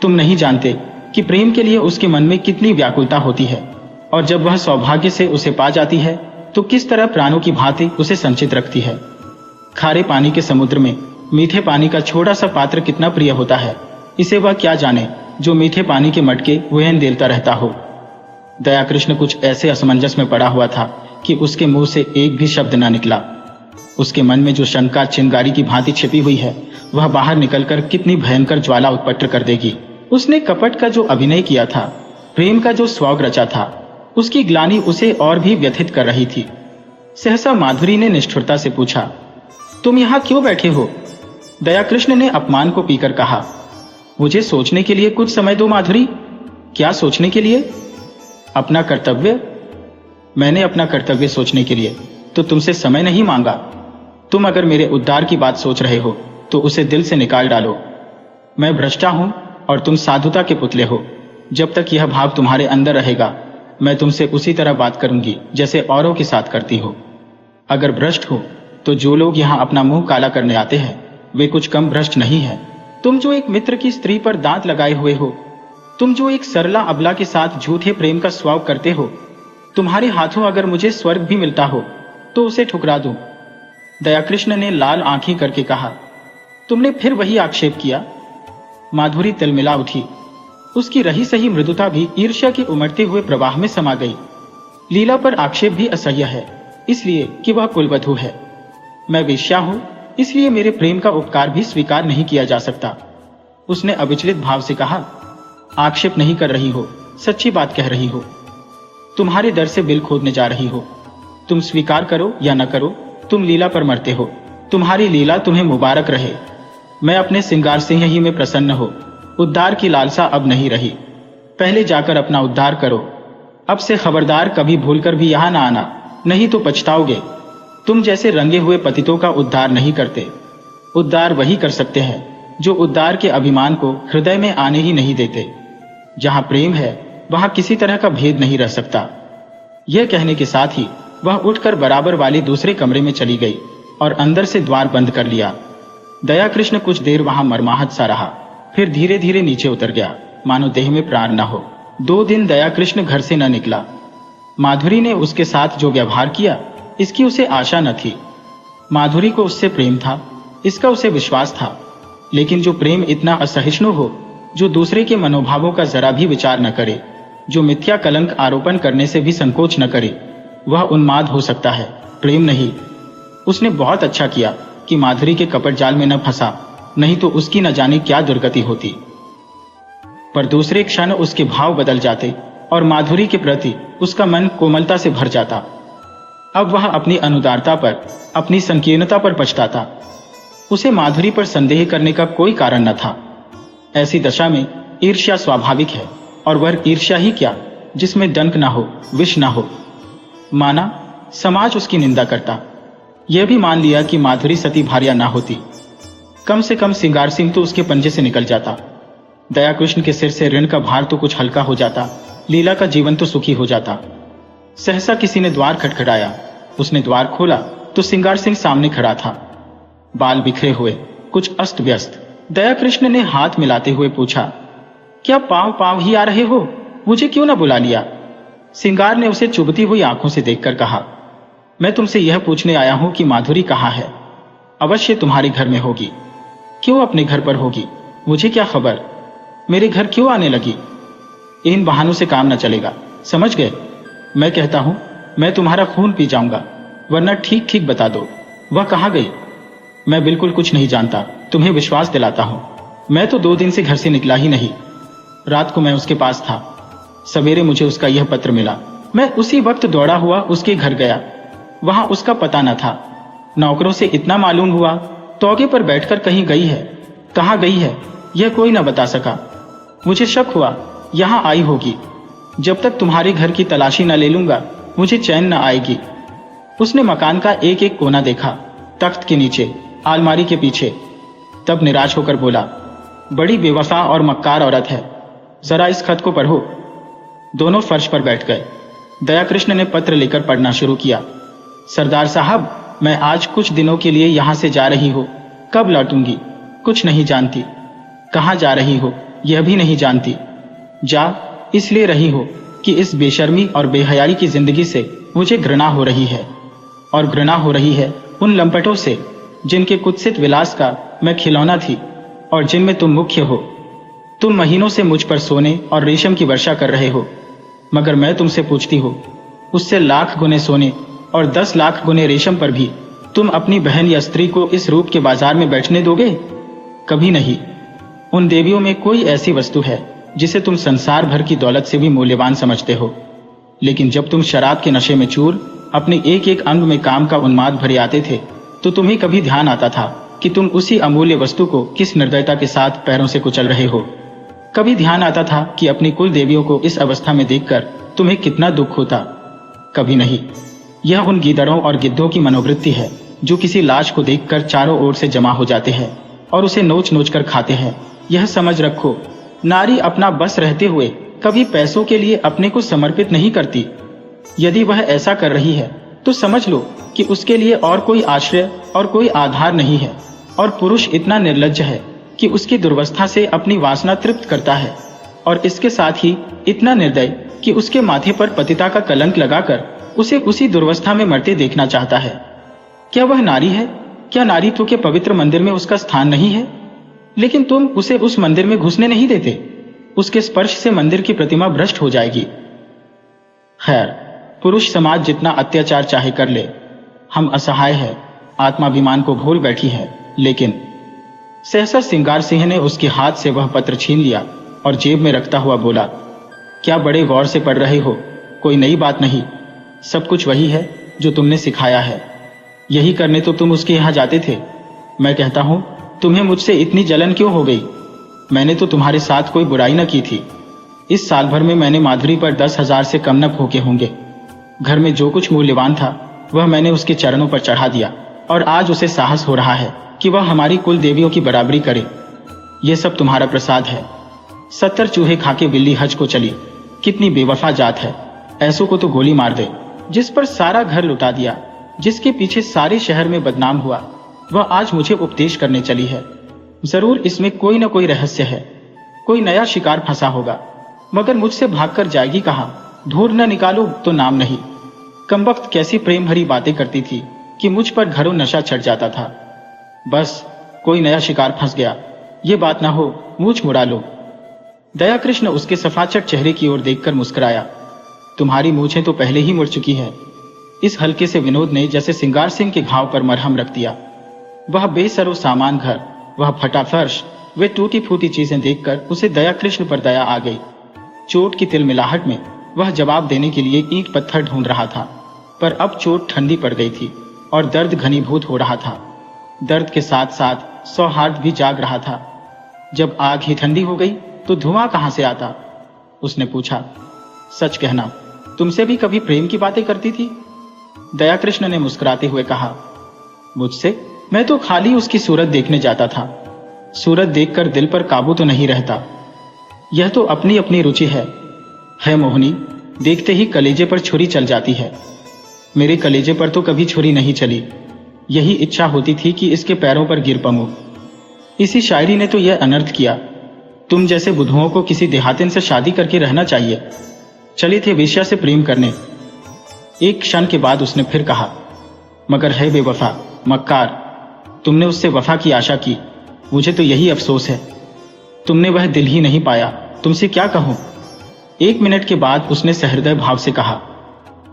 तुम नहीं जानते कि प्रेम के लिए उसके मन में कितनी व्याकुलता होती है, और जब वह सौभाग्य से उसे पा जाती है तो किस तरह प्राणों की भांति उसे संचित रखती है। खारे पानी के समुद्र में मीठे पानी का छोटा सा पात्र कितना प्रिय होता है, इसे वह क्या जाने जो मीठे पानी के मटके वहन देलता रहता हो। दया कृष्ण कुछ ऐसे असमंजस में पड़ा हुआ था कि उसके मुंह से एक भी शब्द न निकला। उसके मन में जो शंका चिंगारी की भांति छिपी हुई है वह बाहर निकलकर कितनी भयंकर ज्वाला उत्पन्न कर देगी। उसने कपट का जो अभिनय किया था, प्रेम का जो स्वग रचा था, उसकी ग्लानि उसे और भी व्यथित कर रही थी। सहसा माधुरी ने निष्ठुरता से पूछा, तुम यहाँ क्यों बैठे हो? दया कृष्ण ने अपमान को पीकर कहा, मुझे सोचने के लिए कुछ समय दो माधुरी। क्या सोचने के लिए? अपना कर्तव्य। मैंने अपना कर्तव्य सोचने के लिए तो तुमसे समय नहीं मांगा। तुम अगर मेरे उद्धार की बात सोच रहे हो तो उसे दिल से निकाल डालो। मैं भ्रष्टा हूं और तुम साधुता के पुतले हो। जब तक यह भाव तुम्हारे अंदर रहेगा मैं तुमसे उसी तरह बात करूंगी जैसे औरों के साथ करती हो। अगर भ्रष्ट हो तो जो लोग यहाँ अपना मुंह काला करने आते हैं वे कुछ कम भ्रष्ट नहीं है। तुम जो एक मित्र की स्त्री पर दांत लगाए हुए हो, तुम जो एक सरला अबला के साथ झूठे प्रेम का स्वाव करते हो, तुम्हारे हाथों अगर मुझे स्वर्ग भी मिलता हो तो उसे ठुकरा दूं। दया कृष्ण ने लाल आंखें करके कहा, तुमने फिर वही आक्षेप किया। माधुरी तिलमिला उठी। उसकी रही सही मृदुता भी ईर्ष्या के उमड़ते हुए प्रवाह में समा गई। लीला पर आक्षेप भी असह्य है, इसलिए कि वह कुलवधू है। मैं वेश्या हूं, इसलिए मेरे प्रेम का उपकार भी स्वीकार नहीं किया जा सकता। उसने अविचलित भाव से कहा, आक्षेप नहीं कर रही हो, सच्ची बात कह रही हो। तुम्हारे दर से बिल खोदने जा रही हो। तुम स्वीकार करो या न करो, तुम लीला पर मरते हो। तुम्हारी लीला तुम्हें मुबारक रहे। मैं अपने सिंगार सिंह ही में प्रसन्न हो। उद्धार की लालसा अब नहीं रही। पहले जाकर अपना उद्धार करो। अब से खबरदार कभी भूलकर भी यहाँ ना आना, नहीं तो पछताओगे। तुम जैसे रंगे हुए पतितों का उद्धार नहीं करते। उद्धार वही कर सकते हैं जो उद्धार के अभिमान को हृदय में आने ही नहीं देते। जहाँ प्रेम है वहाँ किसी तरह का भेद नहीं रह सकता। यह कहने के साथ ही वह उठकर बराबर वाले दूसरे कमरे में चली गई और अंदर से द्वार बंद कर लिया। दया कृष्ण कुछ देर वहां मरमाहत सा रहा, फिर धीरे धीरे नीचे उतर गया, मानो देह में प्राण न हो। 2 दिन दया कृष्ण घर से न निकला। माधुरी ने उसके साथ जो व्यवहार किया, इसकी उसे आशा न थी। माधुरी को उससे प्रेम था, इसका उसे विश्वास था, लेकिन जो प्रेम इतना असहिष्णु हो, जो दूसरे के मनोभावों का जरा भी विचार न करे, जो मिथ्या कलंक आरोपण करने से भी संकोच न करे, वह उन्माद हो सकता है, प्रेम नहीं। उसने बहुत अच्छा किया कि माधुरी के कपट जाल में न फंसा, नहीं तो उसकी न जाने क्या दुर्गति होती। पर दूसरे क्षण उसके भाव बदल जाते और माधुरी के प्रति उसका मन कोमलता से भर जाता। अब वह अपनी अनुदारता पर, अपनी संकीर्णता पर पछताता। उसे माधुरी पर संदेह करने का कोई कारण न था। ऐसी दशा में ईर्ष्या स्वाभाविक है, और वह ईर्ष्या ही क्या जिसमें डंक ना हो, विष ना हो। माना समाज उसकी निंदा करता, यह भी मान लिया कि माधुरी सती भार्या ना होती, कम से कम सिंगार सिंह तो उसके पंजे से निकल जाता। दया कृष्ण के सिर से ऋण का भार तो कुछ हल्का हो जाता, लीला का जीवन तो सुखी हो जाता। सहसा किसी ने द्वार खटखटाया। उसने द्वार खोला तो सिंगार सिंह सामने खड़ा था, बाल बिखरे हुए, कुछ अस्त व्यस्त। दया कृष्ण ने हाथ मिलाते हुए पूछा, क्या पांव पांव ही आ रहे हो? मुझे क्यों न बुला लिया? सिंगार ने उसे चुभती हुई आंखों से देखकर कहा, मैं तुमसे यह पूछने आया हूं कि माधुरी कहाँ है? अवश्य तुम्हारे घर में होगी। क्यों अपने घर पर होगी? मुझे क्या खबर? मेरे घर क्यों आने लगी? इन बहानों से काम न चलेगा, समझ गए? मैं कहता हूं, मैं तुम्हारा खून पी जाऊंगा, वरना ठीक ठीक बता दो, वह कहाँ गई? मैं बिल्कुल कुछ नहीं जानता, तुम्हें विश्वास दिलाता हूं। मैं तो 2 दिन से घर से निकला ही नहीं। रात को मैं उसके पास था, सवेरे मुझे उसका यह पत्र मिला। मैं उसी वक्त दौड़ा हुआ उसके घर गया, वहां उसका पता न था। नौकरों से इतना मालूम हुआ, तौगे पर बैठकर कहीं गई है। कहाँ गई है यह कोई न बता सका। मुझे शक हुआ यहां आई होगी। जब तक तुम्हारे घर की तलाशी न ले लूंगा, मुझे चैन न आएगी। उसने मकान का एक एक कोना देखा, तख्त के नीचे, अलमारी के पीछे। तब निराश होकर बोला, बड़ी बेवफा और मक्कार औरत है, जरा इस खत को पढ़ो। दोनों फर्श पर बैठ गए। दया कृष्ण ने पत्र लेकर पढ़ना शुरू किया। सरदार साहब, मैं आज कुछ दिनों के लिए यहां से जा रही हूं। कब लौटूंगी कुछ नहीं जानती। कहां जा रही हो यह भी नहीं जानती। जा इसलिए रही हो कि इस बेशर्मी और बेहयाई की जिंदगी से मुझे घृणा हो रही है, और घृणा हो रही है उन लंपटों से जिनके कुत्सित विलास का मैं खिलौना थी और जिनमें तुम मुख्य हो। तुम महीनों से मुझ पर सोने और रेशम की वर्षा कर रहे हो, मगर मैं तुमसे पूछती हूँ, उससे लाख गुने सोने और 10 लाख गुने रेशम पर भी तुम अपनी बहन या स्त्री को इस रूप के बाजार में बैठने दोगे? कभी नहीं। उन देवियों में कोई ऐसी वस्तु है जिसे तुम संसार भर की दौलत से भी मूल्यवान समझते हो, लेकिन जब तुम शराब के नशे में चूर अपने एक एक अंग में काम का उन्माद भरे आते थे, तो तुम्हें कभी ध्यान आता था कि तुम उसी अमूल्य वस्तु को किस निर्दयता के साथ पैरों से कुचल रहे हो? कभी ध्यान आता था कि अपनी कुल देवियों को इस अवस्था में देखकर तुम्हें कितना दुख होता? कभी नहीं। यह उन गीदड़ों और गिद्धों की मनोवृत्ति है जो किसी लाश को देखकर चारों ओर से जमा हो जाते हैं और उसे नोच नोच कर खाते हैं। यह समझ रखो, नारी अपना बस रहते हुए कभी पैसों के लिए अपने को समर्पित नहीं करती। यदि वह ऐसा कर रही है तो समझ लो कि उसके लिए और कोई आश्रय और कोई आधार नहीं है, और पुरुष इतना निर्लज्ज है कि उसकी दुर्वस्था से अपनी वासना तृप्त करता है, और इसके साथ ही इतना निर्दय कि उसके माथे पर पतिता का कलंक लगाकर उसे उसी दुर्वस्था में मरते देखना चाहता है। क्या वह नारी है? क्या नारीत्व के पवित्र मंदिर में उसका स्थान नहीं है? लेकिन तुम उसे उस मंदिर में घुसने नहीं देते। उसके स्पर्श से मंदिर की प्रतिमा भ्रष्ट हो जाएगी। खैर, पुरुष समाज जितना अत्याचार चाहे कर ले, हम असहाय है, आत्माभिमान को भूल बैठी है। लेकिन सहसा सिंगार सिंह ने उसके हाथ से वह पत्र छीन लिया और जेब में रखता हुआ बोला, क्या बड़े गौर से पढ़ रहे हो? कोई नई बात नहीं, सब कुछ वही है जो तुमने सिखाया है। यही करने तो तुम उसके यहाँ जाते थे। मैं कहता हूं, तुम्हें मुझसे इतनी जलन क्यों हो गई? मैंने तो तुम्हारे साथ कोई बुराई न की थी। इस साल भर में मैंने माधुरी पर 10,000 से कम न फूके होंगे। घर में जो कुछ मूल्यवान था वह मैंने उसके चरणों पर चढ़ा दिया, और आज उसे साहस हो रहा है कि वह हमारी कुल देवियों की बराबरी करे। यह सब तुम्हारा प्रसाद है। 70 चूहे खाके बिल्ली हज को चली। कितनी बेवफा जात है। ऐसों को तो गोली मार दे। जिस पर सारा घर लुटा दिया, जिसके पीछे सारे शहर में बदनाम हुआ, वह आज मुझे उपदेश करने चली है। जरूर इसमें कोई न कोई रहस्य है। कोई नया शिकार फंसा होगा, मगर मुझसे भागकर जाएगी कहां? ढूंढ न निकालो तो नाम नहीं। कमबख्त कैसी प्रेम भरी बातें करती थी कि मुझ पर घरों नशा चढ़ जाता था। बस कोई नया शिकार फंस गया। ये बात ना हो, मूछ मुड़ा लो। दया कृष्ण उसके सफाचट चेहरे की ओर देखकर मुस्कुराया। तुम्हारी मूछें तो पहले ही मुड़ चुकी है। इस हल्के से विनोद ने जैसे सिंगार सिंह के घाव पर मरहम रख दिया। वह बेसरो सामान घर, वह फटा फर्श, वे टूटी फूटी चीजें देखकर उसे दया कृष्ण पर दया आ गई। चोट की तिलमिलाहट में वह जवाब देने के लिए ईंट पत्थर ढूंढ रहा था, पर अब चोट ठंडी पड़ गई थी और दर्द घनीभूत हो रहा था। दर्द के साथ साथ सौहार्द भी जाग रहा था। जब आग ही ठंडी हो गई तो धुआं कहां से आता? उसने पूछा। सच कहना, तुमसे भी कभी प्रेम की बातें करती थी? दया कृष्ण ने मुस्कुराते हुए कहा। मुझसे? मैं तो खाली उसकी सूरत देखने जाता था। सूरत देखकर दिल पर काबू तो नहीं रहता। यह तो अपनी अपनी रुचि है मोहिनी। देखते ही कलेजे पर छुरी चल जाती है। मेरे कलेजे पर तो कभी छुरी नहीं चली। यही इच्छा होती थी कि इसके पैरों पर गिर पड़ूं। इसी शायरी ने तो यह अनर्थ किया। तुम जैसे बुद्धुओं को किसी देहातिन से शादी करके रहना चाहिए। चले थे वेश्या से प्रेम करने। एक क्षण के बाद उसने फिर कहा, मगर है बेवफा, मक्कार। तुमने उससे वफा की आशा की। मुझे तो यही अफसोस है। तुमने वह दिल ही नहीं पाया। तुमसे क्या कहूं? 1 मिनट के बाद उसने सहृदय भाव से कहा।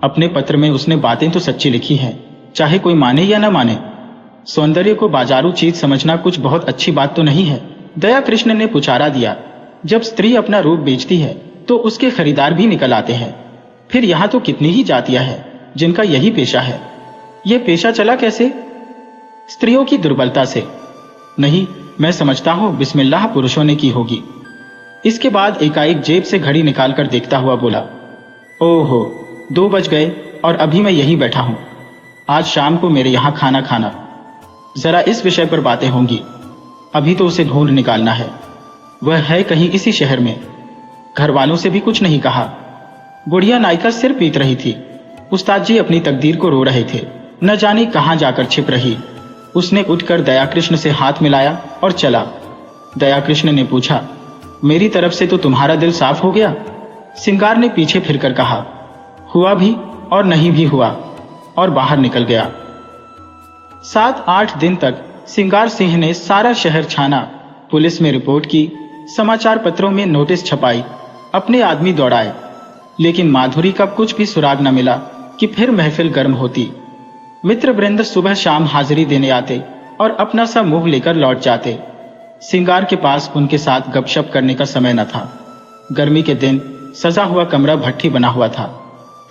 अपने पत्र में उसने बातें तो सच्ची लिखी हैं, चाहे कोई माने या न माने। सौंदर्य को बाजारू चीज समझना कुछ बहुत अच्छी बात तो नहीं है। दया कृष्ण ने पुचारा दिया। जब स्त्री अपना रूप बेचती है तो उसके खरीदार भी निकल आते हैं। फिर यहाँ तो कितनी ही जातियां हैं जिनका यही पेशा है। यह पेशा चला कैसे? स्त्रियों की दुर्बलता से। नहीं, मैं समझता हूं बिस्मिल्लाह पुरुषों ने की होगी। इसके बाद एकाएक जेब से घड़ी निकालकर देखता हुआ बोला, ओहो, 2 बज गए और अभी मैं यहीं बैठा हूं। आज शाम को मेरे यहां खाना खाना। जरा इस विषय पर बातें होंगी। अभी तो उसे ढूंढ निकालना है। वह है कहीं इसी शहर में। घर वालों से भी कुछ नहीं कहा। बुढ़िया नायिका सिर पीट रही थी। उस्ताद जी अपनी तकदीर को रो रहे थे। न जाने कहां जाकर छिप रही। उसने उठकर दया कृष्ण से हाथ मिलाया और चला। दया कृष्ण ने पूछा, मेरी तरफ से तो तुम्हारा दिल साफ हो गया? सिंगार ने पीछे फिरकर कहा, हुआ भी और नहीं भी हुआ, और बाहर निकल गया। 7-8 दिन तक सिंगार सिंह ने सारा शहर छाना, पुलिस में रिपोर्ट की, समाचार पत्रों में नोटिस छपाई, अपने आदमी दौड़ाए, लेकिन माधुरी का कुछ भी सुराग न मिला कि फिर महफिल गर्म होती। मित्र वृंद सुबह शाम हाजिरी देने आते और अपना सा मुंह लेकर लौट जाते। सिंगार के पास उनके साथ गपशप करने का समय न था। गर्मी के दिन सजा हुआ कमरा भट्ठी बना हुआ था।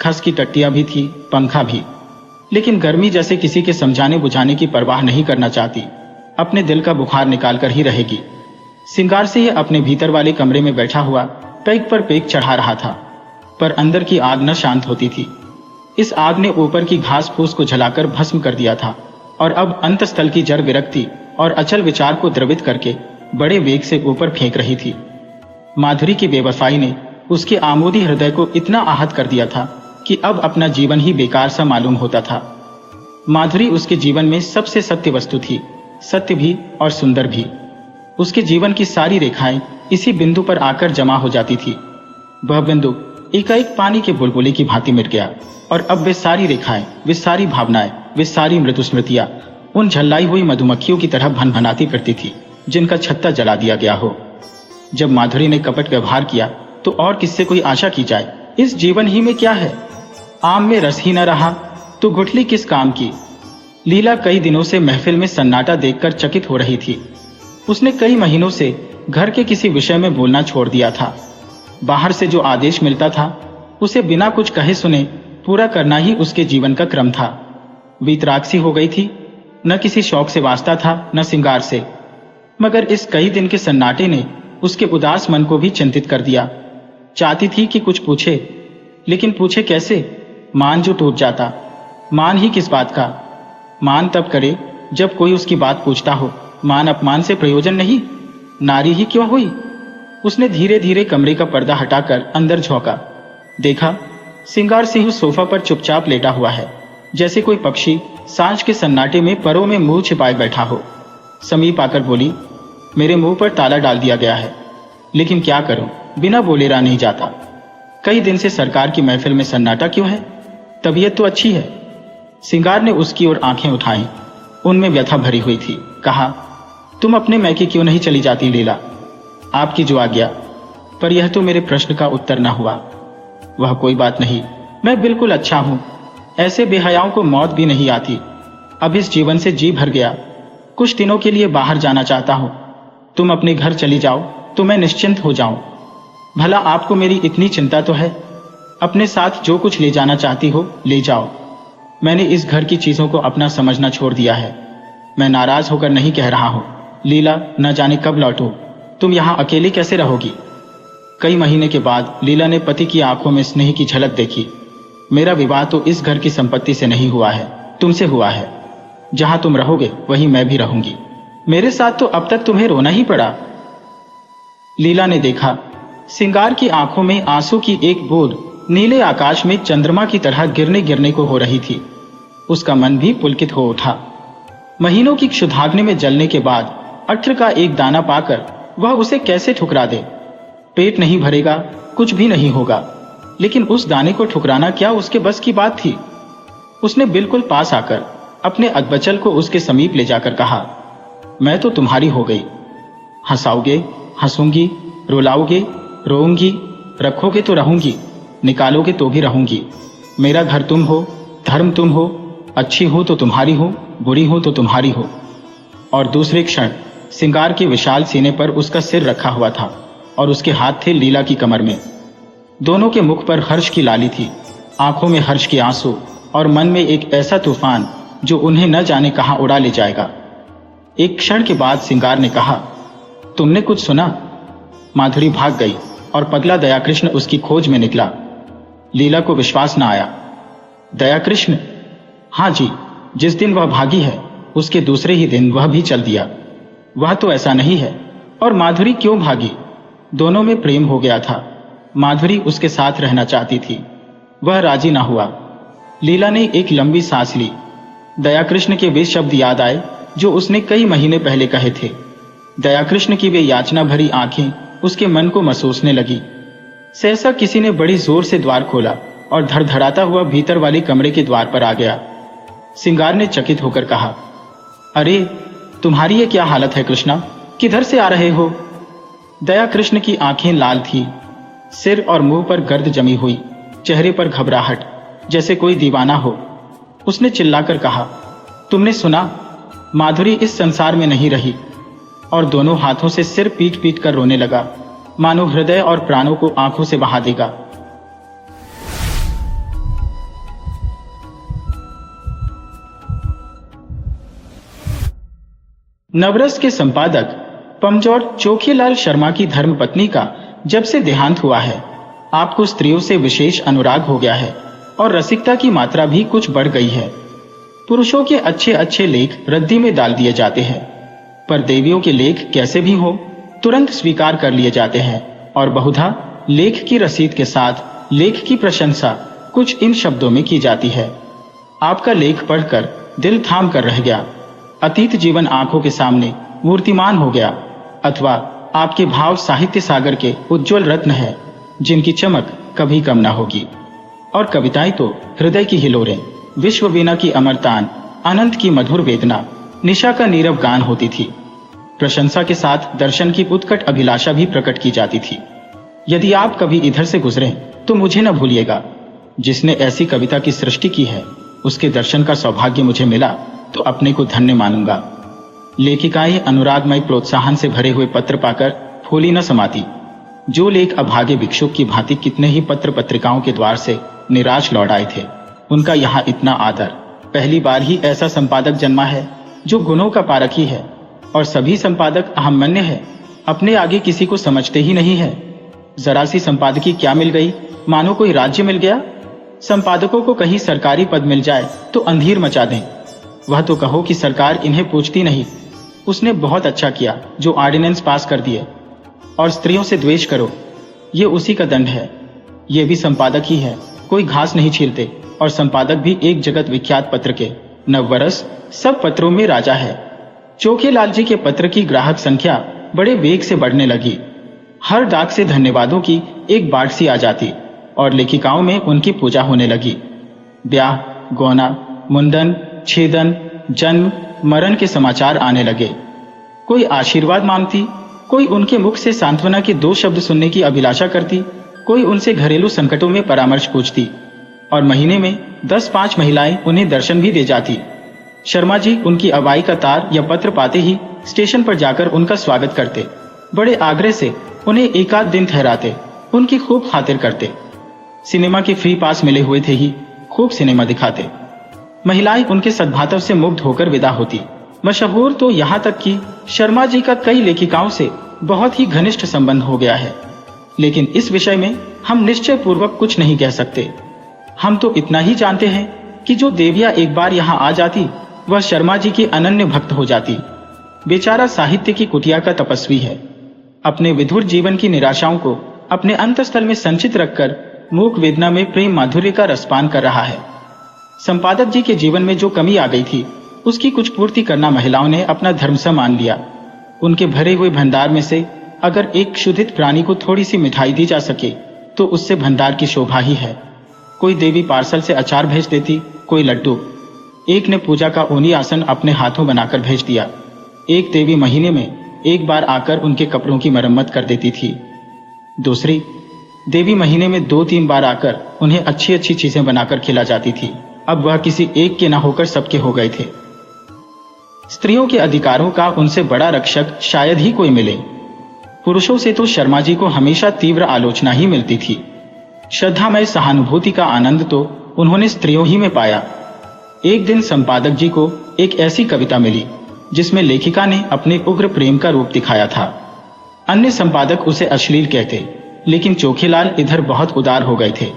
खस की टट्टियां भी थी, पंखा भी। लेकिन गर्मी जैसे किसी के समझाने बुझाने की परवाह नहीं करना चाहती। अपने दिल का बुखार निकाल कर ही रहेगी। सिंगार से ही अपने भीतर वाले कमरे में बैठा हुआ पेग पर पेग चढ़ा रहा था, पर अंदर की आग न शांत होती थी। इस आग ने ऊपर की घास फूस को जलाकर भस्म कर दिया था और अब अंतस्थल की जड़ विरक्ति और अचल विचार को द्रवित करके बड़े वेग से ऊपर फेंक रही थी। माधुरी की बेवफाई ने उसके आमोदी हृदय को इतना आहत कर दिया था कि अब अपना जीवन ही बेकार सा मालूम होता था। माधुरी उसके जीवन में सबसे सत्य वस्तु थी, सत्य भी और सुंदर भी। उसके जीवन की सारी रेखाएं इसी बिंदु पर आकर जमा हो जाती थी। वह बिंदु एकाएक पानी के बुलबुले की भांति मिट गया और अब वे सारी रेखाएं, वे सारी भावनाएं, वे सारी मृदु स्मृतियां उन झल्लाई हुई मधुमक्खियों की तरह भनभनाती करती थी जिनका छत्ता जला दिया गया हो। जब माधुरी ने कपट व्यवहार किया तो और किससे कोई आशा की जाए? इस जीवन ही में क्या है? आम में रस ही न रहा तो गुठली किस काम की? लीला कई दिनों से महफिल में सन्नाटा देखकर चकित हो रही थी। उसने कई महीनों से घर के किसी विषय में बोलना छोड़ दिया था। बाहर से जो आदेश मिलता था उसे बिना कुछ कहे सुने पूरा करना ही उसके जीवन का क्रम था। वीतराग सी हो गई थी। न किसी शौक से वास्ता था, न सिंगार से। मगर इस कई दिन के सन्नाटे ने उसके उदास मन को भी चिंतित कर दिया। चाहती थी कि कुछ पूछे, लेकिन पूछे कैसे? मान जो टूट जाता। मान ही किस बात का? मान तब करे जब कोई उसकी बात पूछता हो। मान अपमान से प्रयोजन नहीं, नारी ही क्यों हुई। उसने धीरे धीरे कमरे का पर्दा हटाकर अंदर झोंका। देखा, सिंगार सिंह सोफा पर चुपचाप लेटा हुआ है, जैसे कोई पक्षी सांझ के सन्नाटे में परों में मुंह छिपाए बैठा हो। समीप आकर बोली, मेरे मुंह पर ताला डाल दिया गया है, लेकिन क्या करूं, बिना बोले रहा नहीं जाता। कई दिन से सरकार की महफिल में सन्नाटा क्यों है? तबीयत तो अच्छी है। सिंगार ने उसकी ओर आंखें उठाई, उनमें व्यथा भरी हुई थी। कहा, तुम अपने मैके क्यों नहीं चली जाती लीला? आपकी जो आज्ञा। पर यह तो मेरे प्रश्न का उत्तर न हुआ। वह कोई बात नहीं, मैं बिल्कुल अच्छा हूं। ऐसे बेहयाओं को मौत भी नहीं आती। अब इस जीवन से जी भर गया। कुछ दिनों के लिए बाहर जाना चाहता हूं। तुम अपने घर चली जाओ तो मैं निश्चिंत हो जाऊं। भला आपको मेरी इतनी चिंता तो है। अपने साथ जो कुछ ले जाना चाहती हो ले जाओ। मैंने इस घर की चीजों को अपना समझना छोड़ दिया है। मैं नाराज होकर नहीं कह रहा हूं। लीला, न जाने कब लौटो। तुम यहां अकेली कैसे रहोगी? कई महीने के बाद लीला ने पति की आंखों में स्नेह की झलक देखी। मेरा विवाह तो इस घर की संपत्ति से नहीं हुआ है, तुमसे हुआ है। जहां तुम रहोगे वहीं मैं भी रहूंगी। मेरे साथ तो अब तक तुम्हें रोना ही पड़ा। लीला ने देखा, सिंगार की आंखों में आंसू की एक बूंद नीले आकाश में चंद्रमा की तरह गिरने गिरने को हो रही थी। उसका मन भी पुलकित हो उठा। महीनों की क्षुधाग्नि में जलने के बाद अत्र का एक दाना पाकर वह उसे कैसे ठुकरा दे? पेट नहीं भरेगा, कुछ भी नहीं होगा, लेकिन उस दाने को ठुकराना क्या उसके बस की बात थी? उसने बिल्कुल पास आकर अपने अधबचल को उसके समीप ले जाकर कहा, मैं तो तुम्हारी हो गई। हंसाओगे, हंसूंगी, रुलाओगे, रोऊंगी, रखोगे तो रहूंगी, निकालोगे तो भी रहूंगी। मेरा घर तुम हो, धर्म तुम हो, अच्छी हो तो तुम्हारी हो, बुरी हो तो तुम्हारी हो। और दूसरे क्षण सिंगार के विशाल सीने पर उसका सिर रखा हुआ था और उसके हाथ थे लीला की कमर में। दोनों के मुख पर हर्ष की लाली थी, आंखों में हर्ष के आंसू और मन में एक ऐसा तूफान जो उन्हें न जाने कहां उड़ा ले जाएगा। एक क्षण के बाद सिंगार ने कहा, तुमने कुछ सुना? माधुरी भाग गई और पगला दयाकृष्ण उसकी खोज में निकला। लीला को विश्वास न आया। दयाकृष्ण? हाँ जी, जिस दिन वह भागी है उसके दूसरे ही दिन वह भी चल दिया। वह तो ऐसा नहीं है। और माधुरी क्यों भागी? दोनों में प्रेम हो गया था। माधुरी उसके साथ रहना चाहती थी, वह राजी ना हुआ। लीला ने एक लंबी सांस ली। दयाकृष्ण के वे शब्द याद आए जो उसने कई महीने पहले कहे थे। दयाकृष्ण की वे याचना भरी आंखें उसके मन को महसूसने लगी। सहसा किसी ने बड़ी जोर से द्वार खोला और धड़धड़ाता हुआ भीतर वाले कमरे के द्वार पर आ गया। सिंगार ने चकित होकर कहा, अरे तुम्हारी ये क्या हालत है कृष्णा? किधर से आ रहे हो? दयाकृष्ण की आंखें लाल थी, सिर और मुंह पर गर्द जमी हुई, चेहरे पर घबराहट, जैसे कोई दीवाना हो। उसने चिल्लाकर कहा, तुमने सुना? माधुरी इस संसार में नहीं रही। और दोनों हाथों से सिर पीट पीट कर रोने लगा, मानो हृदय और प्राणों को आंखों से बहा देगा। नवरस के संपादक पमजोर चोखीलाल शर्मा की धर्मपत्नी का जब से देहांत हुआ है, आपको स्त्रियों से विशेष अनुराग हो गया है और रसिकता की मात्रा भी कुछ बढ़ गई है। पुरुषों के अच्छे अच्छे लेख रद्दी में डाल दिए जाते हैं, पर देवियों के लेख कैसे भी हो तुरंत स्वीकार कर लिए जाते हैं और बहुधा लेख की रसीद के साथ लेख की प्रशंसा कुछ इन शब्दों में की जाती है। आपका लेख पढ़कर दिल थाम कर रह गया। अतीत जीवन आंखों के सामने मूर्तिमान हो गया। अथवा आपके भाव साहित्य सागर के उज्जवल रत्न है, जिनकी चमक कभी कम ना होगी। और कविताएं तो हृदय की हिलोरें, विश्व वीणा की अमरतान, अनंत की मधुर वेदना, निशा का नीरव गान होती थी। प्रशंसा के साथ दर्शन की उत्कट अभिलाषा भी प्रकट की जाती थी। यदि आप कभी इधर से गुजरें तो मुझे न भूलिएगा। जिसने ऐसी कविता की सृष्टि की है उसके दर्शन का सौभाग्य मुझे मिला तो अपने को धन्य मानूंगा। लेखिकाएं अनुरागमय प्रोत्साहन से भरे हुए पत्र पाकर फूली न समाती। जो लेख अभागे भिक्षुक की भांति कितने ही पत्र पत्रिकाओं के द्वार से निराश लौट आए थे, उनका यहाँ इतना आदर। पहली बार ही ऐसा संपादक जन्मा है जो गुणों का पारखी है। और सभी संपादक अहमन्य है, अपने आगे किसी को समझते ही नहीं है। जरा सी संपादकी क्या मिल गई, मानो कोई राज्य मिल गया। संपादकों को कहीं सरकारी पद मिल जाए तो अंधेर मचा दें। वह तो कहो कि सरकार इन्हें पूछती नहीं। उसने बहुत अच्छा किया जो ऑर्डिनेंस पास कर दिए। और स्त्रियों से द्वेष करो, ये उसी का दंड है। ये भी संपादक ही है, कोई घास नहीं छीलते। और संपादक भी एक जगत विख्यात पत्र के। नववर्ष सब पत्रों में राजा है। चोखेलाल जी के पत्र की ग्राहक संख्या बड़े वेग से बढ़ने लगी। हर डाक से धन्यवादों की एक बाढ़ सी आ जाती और लेखिकाओं में उनकी पूजा होने लगी। ब्याह, गौना, मुंडन, छेदन, जन्म, मरण के समाचार आने लगे। कोई आशीर्वाद मांगती, कोई उनके मुख से सांत्वना के 2 शब्द सुनने की अभिलाषा करती, कोई उनसे घरेलू संकटों में परामर्श पूछती। और महीने में 10-5 महिलाएं उन्हें दर्शन भी दे जाती। शर्मा जी उनकी अवाई का तार या पत्र पाते ही स्टेशन पर जाकर उनका स्वागत करते। बड़े आग्रह से उन्हें एक आध दिन ठहराते, उनकी खूब खातिर करते। सिनेमा के फ्री पास मिले हुए थे ही खूब सिनेमा दिखाते। महिलाएं उनके सद्भाव से मुग्ध होकर विदा होती। मशहूर तो यहाँ तक कि शर्मा जी का कई लेखिकाओं से बहुत ही घनिष्ठ संबंध हो गया है। लेकिन इस विषय में हम निश्चय पूर्वक कुछ नहीं कह सकते। हम तो इतना ही जानते हैं कि जो देविया एक बार यहाँ आ जाती वह शर्मा जी की अनन्य भक्त हो जाती। बेचारा साहित्य की कुटिया का तपस्वी है। अपने विधुर जीवन की निराशाओं को अपने अंतस्थल में संचित रखकर मूक वेदना में प्रेम माधुर्य का रसपान कर रहा है। संपादक जी के जीवन में जो कमी आ गई थी उसकी कुछ पूर्ति करना महिलाओं ने अपना धर्म सा मान लिया। उनके भरे हुए भंडार में से अगर एक क्षुधित प्राणी को थोड़ी सी मिठाई दी जा सके तो उससे भंडार की शोभा ही है। कोई देवी पार्सल से अचार भेज देती, कोई लड्डू। एक ने पूजा का ऊनी आसन अपने हाथों बनाकर भेज दिया। एक देवी महीने में एक बार आकर उनके कपड़ों की मरम्मत कर देती थी। दूसरी देवी महीने में 2-3 बार आकर उन्हें अच्छी अच्छी चीजें बनाकर खिला जाती थी। अब वह किसी एक के न होकर सबके हो गए थे। स्त्रियों के अधिकारों का उनसे बड़ा रक्षक शायद ही कोई मिले। पुरुषों से तो शर्मा जी को हमेशा तीव्र आलोचना ही मिलती थी। श्रद्धामय सहानुभूति का आनंद तो उन्होंने स्त्रियों ही में पाया। एक दिन संपादक जी को एक ऐसी कविता मिली जिसमें लेखिका ने अपने उग्र प्रेम का रूप दिखाया था। अन्य संपादक उसे अश्लील कहते, लेकिन चोखेलाल इधर बहुत उदार हो गए थे।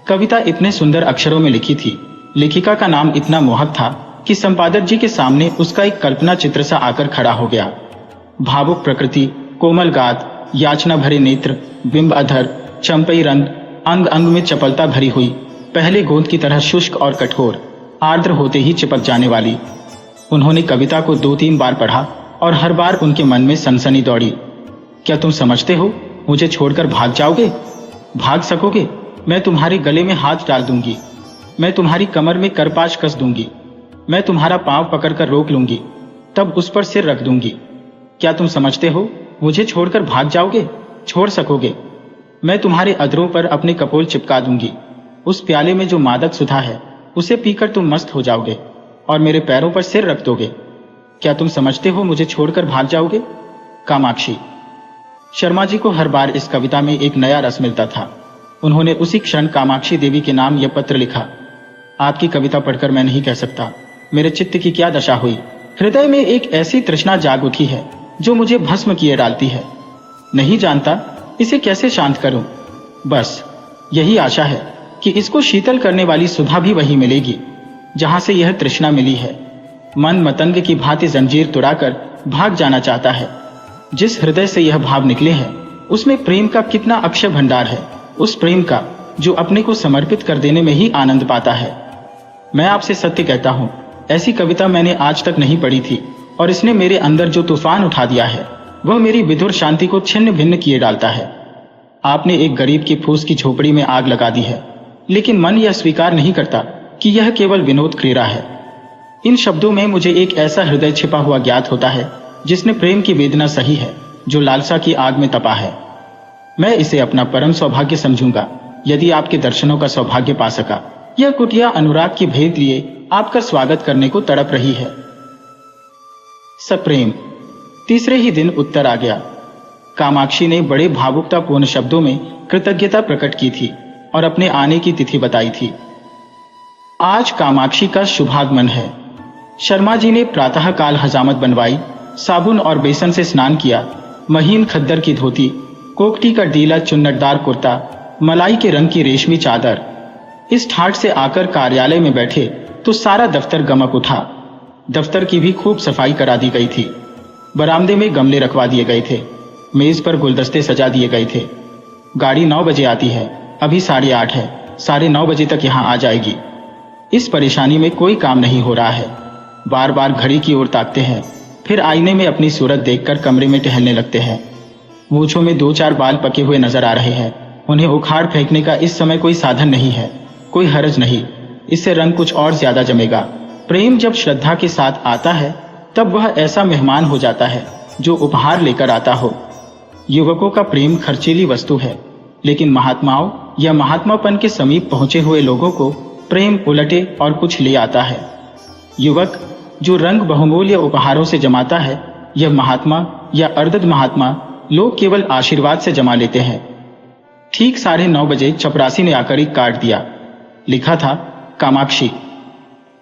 कविता इतने सुंदर अक्षरों में लिखी थी, लेखिका का नाम इतना मोहक था कि संपादक जी के सामने उसका एक कल्पना चित्र सा आकर खड़ा हो गया। भावुक प्रकृति, कोमल गात, याचना भरे नेत्र, बिंब अधर, चंपई रंग, अंग अंग में चपलता भरी हुई, पहले गोंद की तरह शुष्क और कठोर, आर्द्र होते ही चिपक जाने वाली। उन्होंने कविता को 2-3 बार पढ़ा और हर बार उनके मन में सनसनी दौड़ी। क्या तुम समझते हो मुझे छोड़कर भाग जाओगे? भाग सकोगे? मैं तुम्हारे गले में हाथ डाल दूंगी, मैं तुम्हारी कमर में करपाश कस दूंगी, मैं तुम्हारा पांव पकड़कर रोक लूंगी, तब उस पर सिर रख दूंगी। क्या तुम समझते हो मुझे छोड़कर भाग जाओगे? छोड़ सकोगे? मैं तुम्हारे अधरों पर अपने कपोल चिपका दूंगी। उस प्याले में जो मादक सुधा है उसे पीकर तुम मस्त हो जाओगे और मेरे पैरों पर सिर रख दोगे। क्या तुम समझते हो मुझे छोड़कर भाग जाओगे? कामाक्षी। शर्मा जी को हर बार इस कविता में एक नया रस मिलता था। उन्होंने उसी क्षण कामाक्षी देवी के नाम यह पत्र लिखा। आपकी कविता पढ़कर मैं नहीं कह सकता मेरे चित्त की क्या दशा हुई। हृदय में एक ऐसी तृष्णा जाग उठी है जो मुझे भस्म किए डालती है। नहीं जानता इसे कैसे शांत करूं। बस यही आशा है कि इसको शीतल करने वाली सुधा भी वही मिलेगी जहां से यह तृष्णा मिली है। मन मतंग की भांति जंजीर तुड़ाकर भाग जाना चाहता है। जिस हृदय से यह भाव निकले हैं उसमें प्रेम का कितना अक्षय भंडार है, उस प्रेम का जो अपने को समर्पित कर देने में ही आनंद पाता है। मैं आपसे सत्य कहता हूं, ऐसी कविता मैंने आज तक नहीं पढ़ी थी और इसने मेरे अंदर जो तूफान उठा दिया है वह मेरी विधुर शांति को छिन्न भिन्न किए डालता है। आपने एक गरीब की फूस की झोपड़ी में आग लगा दी है, लेकिन मन यह स्वीकार नहीं करता कि यह केवल विनोद क्रीड़ा है। इन शब्दों में मुझे एक ऐसा हृदय छिपा हुआ ज्ञात होता है जिसने प्रेम की वेदना सही है, जो लालसा की आग में तपा है। मैं इसे अपना परम सौभाग्य समझूंगा यदि आपके दर्शनों का सौभाग्य पा सका। यह कुटिया अनुराग की भेद लिए आपका स्वागत करने को तड़प रही है। सप्रेम। तीसरे ही दिन उत्तर आ गया। कामाक्षी ने बड़े भावुकतापूर्ण शब्दों में कृतज्ञता प्रकट की थी और अपने आने की तिथि बताई थी। आज कामाक्षी का शुभागमन है। शर्मा जी ने प्रातः काल हजामत बनवाई, साबुन और बेसन से स्नान किया। महीन खद्दर की धोती, कोकटी का ढीला चुन्नटदार कुर्ता, मलाई के रंग की रेशमी चादर। इस ठाट से आकर कार्यालय में बैठे तो सारा दफ्तर गमक उठा। दफ्तर की भी खूब सफाई करा दी गई थी। बरामदे में गमले रखवा दिए गए थे, मेज पर गुलदस्ते सजा दिए गए थे। गाड़ी 9 बजे आती है, अभी 8:30 है, 9:30 बजे तक यहाँ आ जाएगी। इस परेशानी में कोई काम नहीं हो रहा है। बार बार घड़ी की ओर ताकते हैं, फिर आईने में अपनी सूरत देखकर कमरे में टहलने लगते हैं। मूंछों में 2-4 बाल पके हुए नजर आ रहे हैं। उन्हें उखाड़ फेंकने का इस समय कोई साधन नहीं है, कोई हर्ज नहीं, इससे रंग कुछ और ज्यादा जमेगा। प्रेम जब श्रद्धा के साथ आता है तब वह ऐसा मेहमान हो जाता है जो उपहार लेकर आता हो। युवकों का प्रेम खर्चीली वस्तु है, लेकिन महात्माओं या महात्मापन के समीप पहुंचे हुए लोगों को प्रेम उलटे और कुछ ले आता है। युवक जो रंग बहुमूल्य उपहारों से जमाता है, यह महात्मा या अर्ध महात्मा लोग केवल आशीर्वाद से जमा लेते हैं। ठीक 9:30 बजे चपरासी ने आकर एक कार्ड दिया। लिखा था कामाक्षी।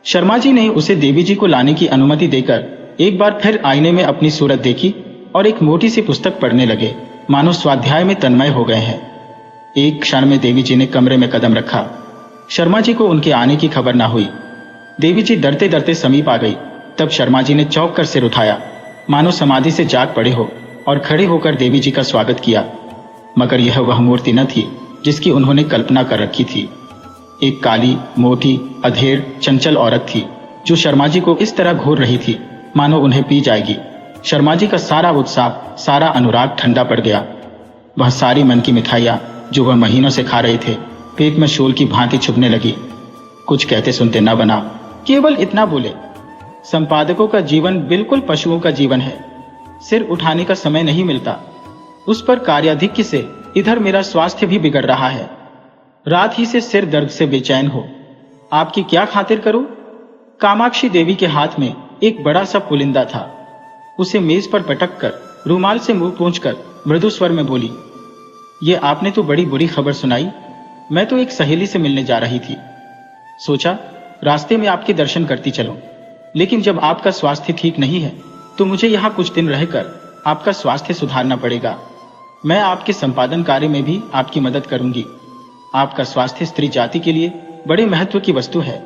शर्मा जी ने उसे देवी जी को लाने की अनुमति देकर एक बार फिर आईने में अपनी सूरत देखी और एक मोटी सी पुस्तक पढ़ने लगे, मानो स्वाध्याय में तन्मय हो गए हैं। एक क्षण में देवी जी ने कमरे में कदम रखा। शर्मा जी को उनके आने की खबर ना हुई। देवी जी डरते डरते समीप आ गई। तब शर्मा जी ने चौंक कर सिर उठाया, मानो समाधि से जाग पड़े हो, और खड़े होकर देवी जी का स्वागत किया। मगर यह वह मूर्ति न थी जिसकी उन्होंने कल्पना कर रखी थी। एक काली, मोटी, अधेड़, चंचल औरत थी जो शर्मा जी को इस तरह घूर रही थी मानो उन्हें पी जाएगी। शर्मा जी का सारा उत्साह, सारा अनुराग ठंडा पड़ गया। वह सारी मन की मिठाइयां जो वह महीनों से खा रहे थे पेट में शोल की भांति छुपने लगी। कुछ कहते सुनते न बना, केवल इतना बोले, संपादकों का जीवन बिल्कुल पशुओं का जीवन है। सिर उठाने का समय नहीं मिलता। उस पर कार्याधिक्य से इधर मेरा स्वास्थ्य भी बिगड़ रहा है। रात ही से सिर दर्द से बेचैन हो। आपकी क्या खातिर करूं? कामाक्षी देवी के हाथ में एक बड़ा सा पुलिंदा था। उसे मेज पर पटक कर रुमाल से मुंह पोंछकर मृदु स्वर में बोली, ये आपने तो बड़ी बुरी खबर सुनाई। मैं तो एक सहेली से मिलने जा रही थी। सोचा रास्ते में आपके दर्शन करती चलो, लेकिन जब आपका स्वास्थ्य ठीक नहीं है तो मुझे यहाँ कुछ दिन रहकर आपका स्वास्थ्य सुधारना पड़ेगा। मैं आपके संपादन कार्य में भी आपकी मदद करूंगी। आपका स्वास्थ्य स्त्री जाति के लिए बड़े महत्व की वस्तु है।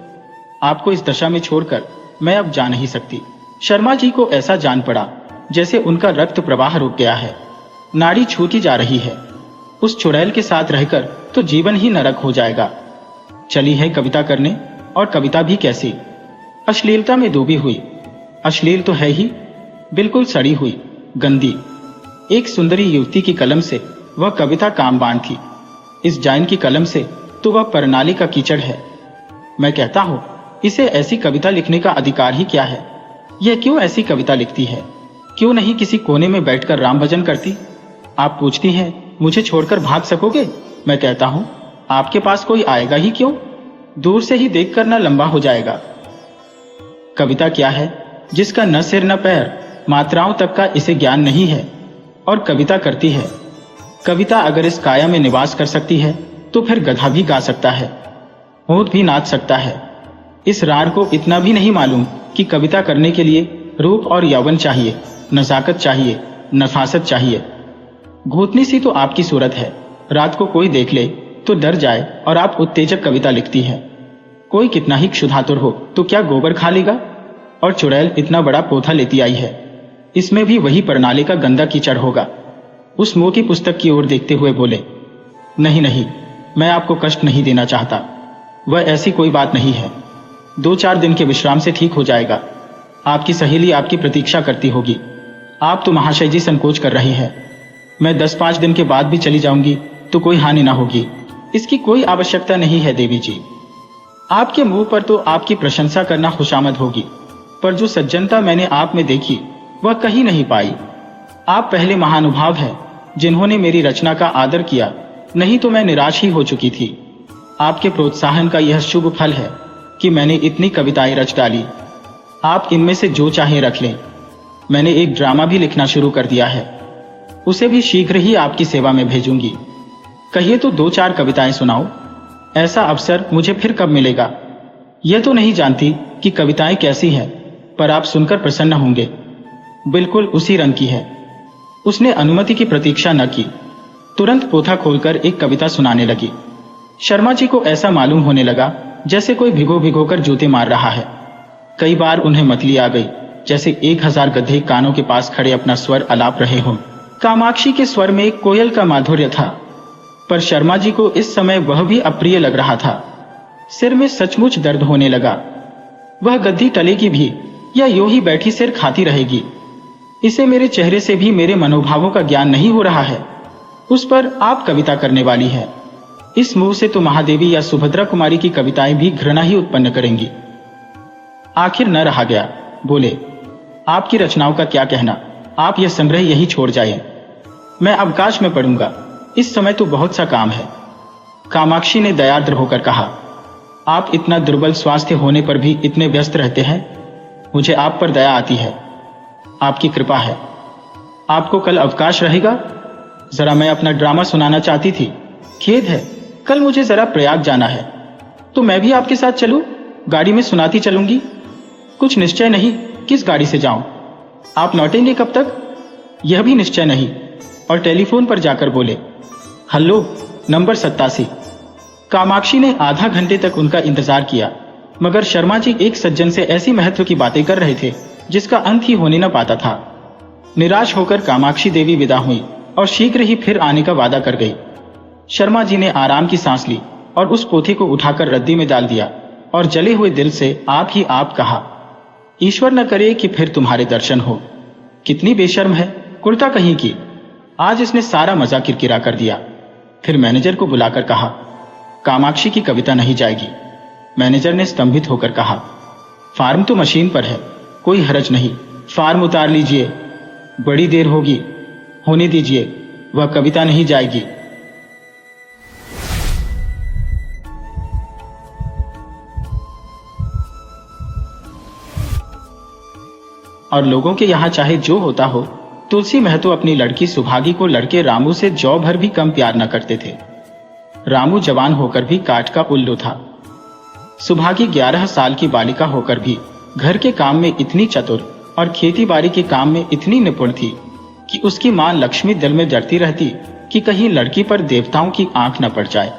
आपको इस दशा में छोड़कर मैं अब जा नहीं सकती। शर्मा जी को ऐसा जान पड़ा जैसे उनका रक्त प्रवाह रुक गया है, नाड़ी छूती जा रही है। उस चुड़ैल के साथ रहकर तो जीवन ही नरक हो जाएगा। चली है कविता करने, और कविता भी कैसी, अश्लीलता में डूबी हुई। अश्लील तो है ही, बिल्कुल सड़ी हुई, गंदी। एक सुंदरी युवती की कलम से वह कविता कामबान थी। इस जाइन की कलम से तो वह परनाली का कीचड़ है। मैं कहता हूं, इसे ऐसी कविता लिखने का अधिकार ही क्या है? यह क्यों ऐसी कविता लिखती है? क्यों नहीं किसी कोने में बैठकर राम भजन करती? आप पूछती हैं मुझे छोड़कर भाग सकोगे? मैं कहता हूं, आपके पास कोई आएगा ही क्यों? दूर से ही देखकर न लंबा हो जाएगा। कविता क्या है जिसका न सिर न पैर, मात्राओं तक का इसे ज्ञान नहीं है, और कविता करती है। कविता अगर इस काया में निवास कर सकती है तो फिर गधा भी गा सकता है, ऊंट भी नाच सकता है। इस रार को इतना भी नहीं मालूम कि कविता करने के लिए रूप और यौवन चाहिए, नजाकत चाहिए, नफासत चाहिए। घूतनी सी तो आपकी सूरत है, रात को कोई देख ले तो डर जाए, और आप उत्तेजक कविता लिखती है। कोई कितना ही क्षुधातुर हो तो क्या गोबर खा लेगा? और चुड़ैल इतना बड़ा पोथा लेती आई है, इसमें भी वही परनाले का गंदा कीचड़ होगा। उस मुंह की पुस्तक की ओर देखते हुए बोले, नहीं नहीं, मैं आपको कष्ट नहीं देना चाहता। वह ऐसी कोई बात नहीं है। 2-4 दिन के विश्राम से ठीक हो जाएगा। आपकी सहेली आपकी प्रतीक्षा करती होगी। आप तो महाशय जी संकोच कर रही हैं। मैं 10-5 दिन के बाद भी चली जाऊंगी तो कोई हानि ना होगी। इसकी कोई आवश्यकता नहीं है देवी जी। आपके मुंह पर तो आपकी प्रशंसा करना खुशामद होगी, पर जो सज्जनता मैंने आप में देखी वह कहीं नहीं पाई। आप पहले महानुभाव हैं जिन्होंने मेरी रचना का आदर किया, नहीं तो मैं निराश ही हो चुकी थी। आपके प्रोत्साहन का यह शुभ फल है कि मैंने इतनी कविताएं रच डाली। आप इनमें से जो चाहें रख लें। मैंने एक ड्रामा भी लिखना शुरू कर दिया है, उसे भी शीघ्र ही आपकी सेवा में भेजूंगी। कहिए तो 2-4 कविताएं सुनाओ। ऐसा अवसर मुझे फिर कब मिलेगा? यह तो नहीं जानती कि कविताएं कैसी हैं, पर आप सुनकर प्रसन्न होंगे। बिल्कुल उसी रंग की है। उसने अनुमति की प्रतीक्षा न की, तुरंत पोथा खोलकर एक कविता सुनाने लगी। शर्मा जी को ऐसा मालूम होने लगा जैसे कोई भिगो भिगो कर जूते मार रहा है। कई बार उन्हें मतली आ गई, जैसे 1000 गधे कानों के पास खड़े अपना स्वर अलाप रहे हों। कामाक्षी के स्वर में कोयल का माधुर्य था, पर शर्मा जी को इस समय वह भी अप्रिय लग रहा था। सिर में सचमुच दर्द होने लगा। वह गद्दी टलेगी भी या यूं ही बैठी सिर खाती रहेगी? इसे मेरे चेहरे से भी मेरे मनोभावों का ज्ञान नहीं हो रहा है। उस पर आप कविता करने वाली है। इस मुंह से तो महादेवी या सुभद्रा कुमारी की कविताएं भी घृणा ही उत्पन्न करेंगी। आखिर न रहा गया, बोले, आपकी रचनाओं का क्या कहना, आप यह संग्रह यही छोड़ जाइए। मैं अवकाश में पढ़ूंगा, इस समय तो बहुत सा काम है। कामाक्षी ने दयार्द्र होकर कहा, आप इतना दुर्बल स्वास्थ्य होने पर भी इतने व्यस्त रहते हैं, मुझे आप पर दया आती है। आपकी कृपा है। आपको कल अवकाश रहेगा? जरा मैं अपना ड्रामा सुनाना चाहती थी। खेद है, कल मुझे जरा प्रयाग जाना है। तो मैं भी आपके साथ चलूं? गाड़ी में सुनाती चलूंगी। कुछ निश्चय नहीं किस गाड़ी से जाऊं। आप लौटेंगे कब तक? यह भी निश्चय नहीं। और टेलीफोन पर जाकर बोले, हेलो, नंबर 87। कामाक्षी ने आधा घंटे तक उनका इंतजार किया, मगर शर्मा जी एक सज्जन से ऐसी महत्व की बातें कर रहे थे जिसका अंत ही होने न पाता था। निराश होकर कामाक्षी देवी विदा हुई और शीघ्र ही फिर आने का वादा कर गई। शर्मा जी ने आराम की सांस ली और उस पोथी को उठाकर रद्दी में डाल दिया और जले हुए दिल से आप ही आप कहा, ईश्वर न करे कि फिर तुम्हारे दर्शन हो। कितनी बेशर्म है, कुर्ता कहीं की। आज इसने सारा मजा किरकिरा कर दिया। फिर मैनेजर को बुलाकर कहा, कामाक्षी की कविता नहीं जाएगी। मैनेजर ने स्तंभित होकर कहा, फार्म तो मशीन पर है, कोई हरज नहीं, फार्म उतार लीजिए। बड़ी देर होगी, होने दीजिए, वह कविता नहीं जाएगी। और लोगों के यहां चाहे जो होता हो, तुलसी महतो अपनी लड़की सुभागी को लड़के रामू से जौ भर भी कम प्यार न करते थे। रामू जवान होकर भी काठ का उल्लू था। सुभागी 11 साल की बालिका होकर भी घर के काम में इतनी चतुर और खेती बाड़ी के काम में इतनी निपुण थी कि उसकी मां लक्ष्मी दिल में डरती रहती कि कहीं लड़की पर देवताओं की आंख न पड़ जाए।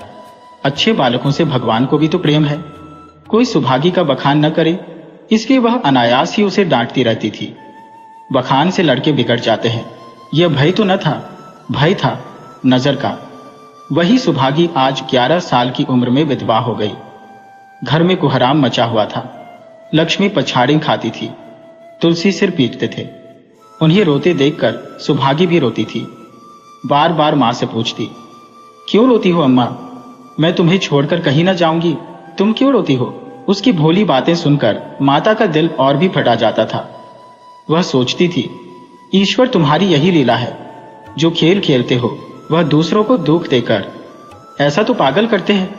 अच्छे बालकों से भगवान को भी तो प्रेम है। कोई सुभागी का बखान न करे, इसलिए वह अनायास ही उसे डांटती रहती थी। बखान से लड़के बिगड़ जाते हैं, यह भय तो न था, भय था नजर का। वही सुभागी आज 11 साल की उम्र में विधवा हो गई। घर में कुहराम मचा हुआ था। लक्ष्मी पछाड़ी खाती थी, तुलसी सिर पीटते थे। उन्हें रोते देखकर सुभागी भी रोती थी। बार बार मां से पूछती, क्यों रोती हो अम्मा? मैं तुम्हें छोड़कर कहीं ना जाऊंगी, तुम क्यों रोती हो? उसकी भोली बातें सुनकर माता का दिल और भी फटा जाता था। वह सोचती थी, ईश्वर तुम्हारी यही लीला है, जो खेल खेलते हो वह दूसरों को दुख देकर। ऐसा तो पागल करते हैं।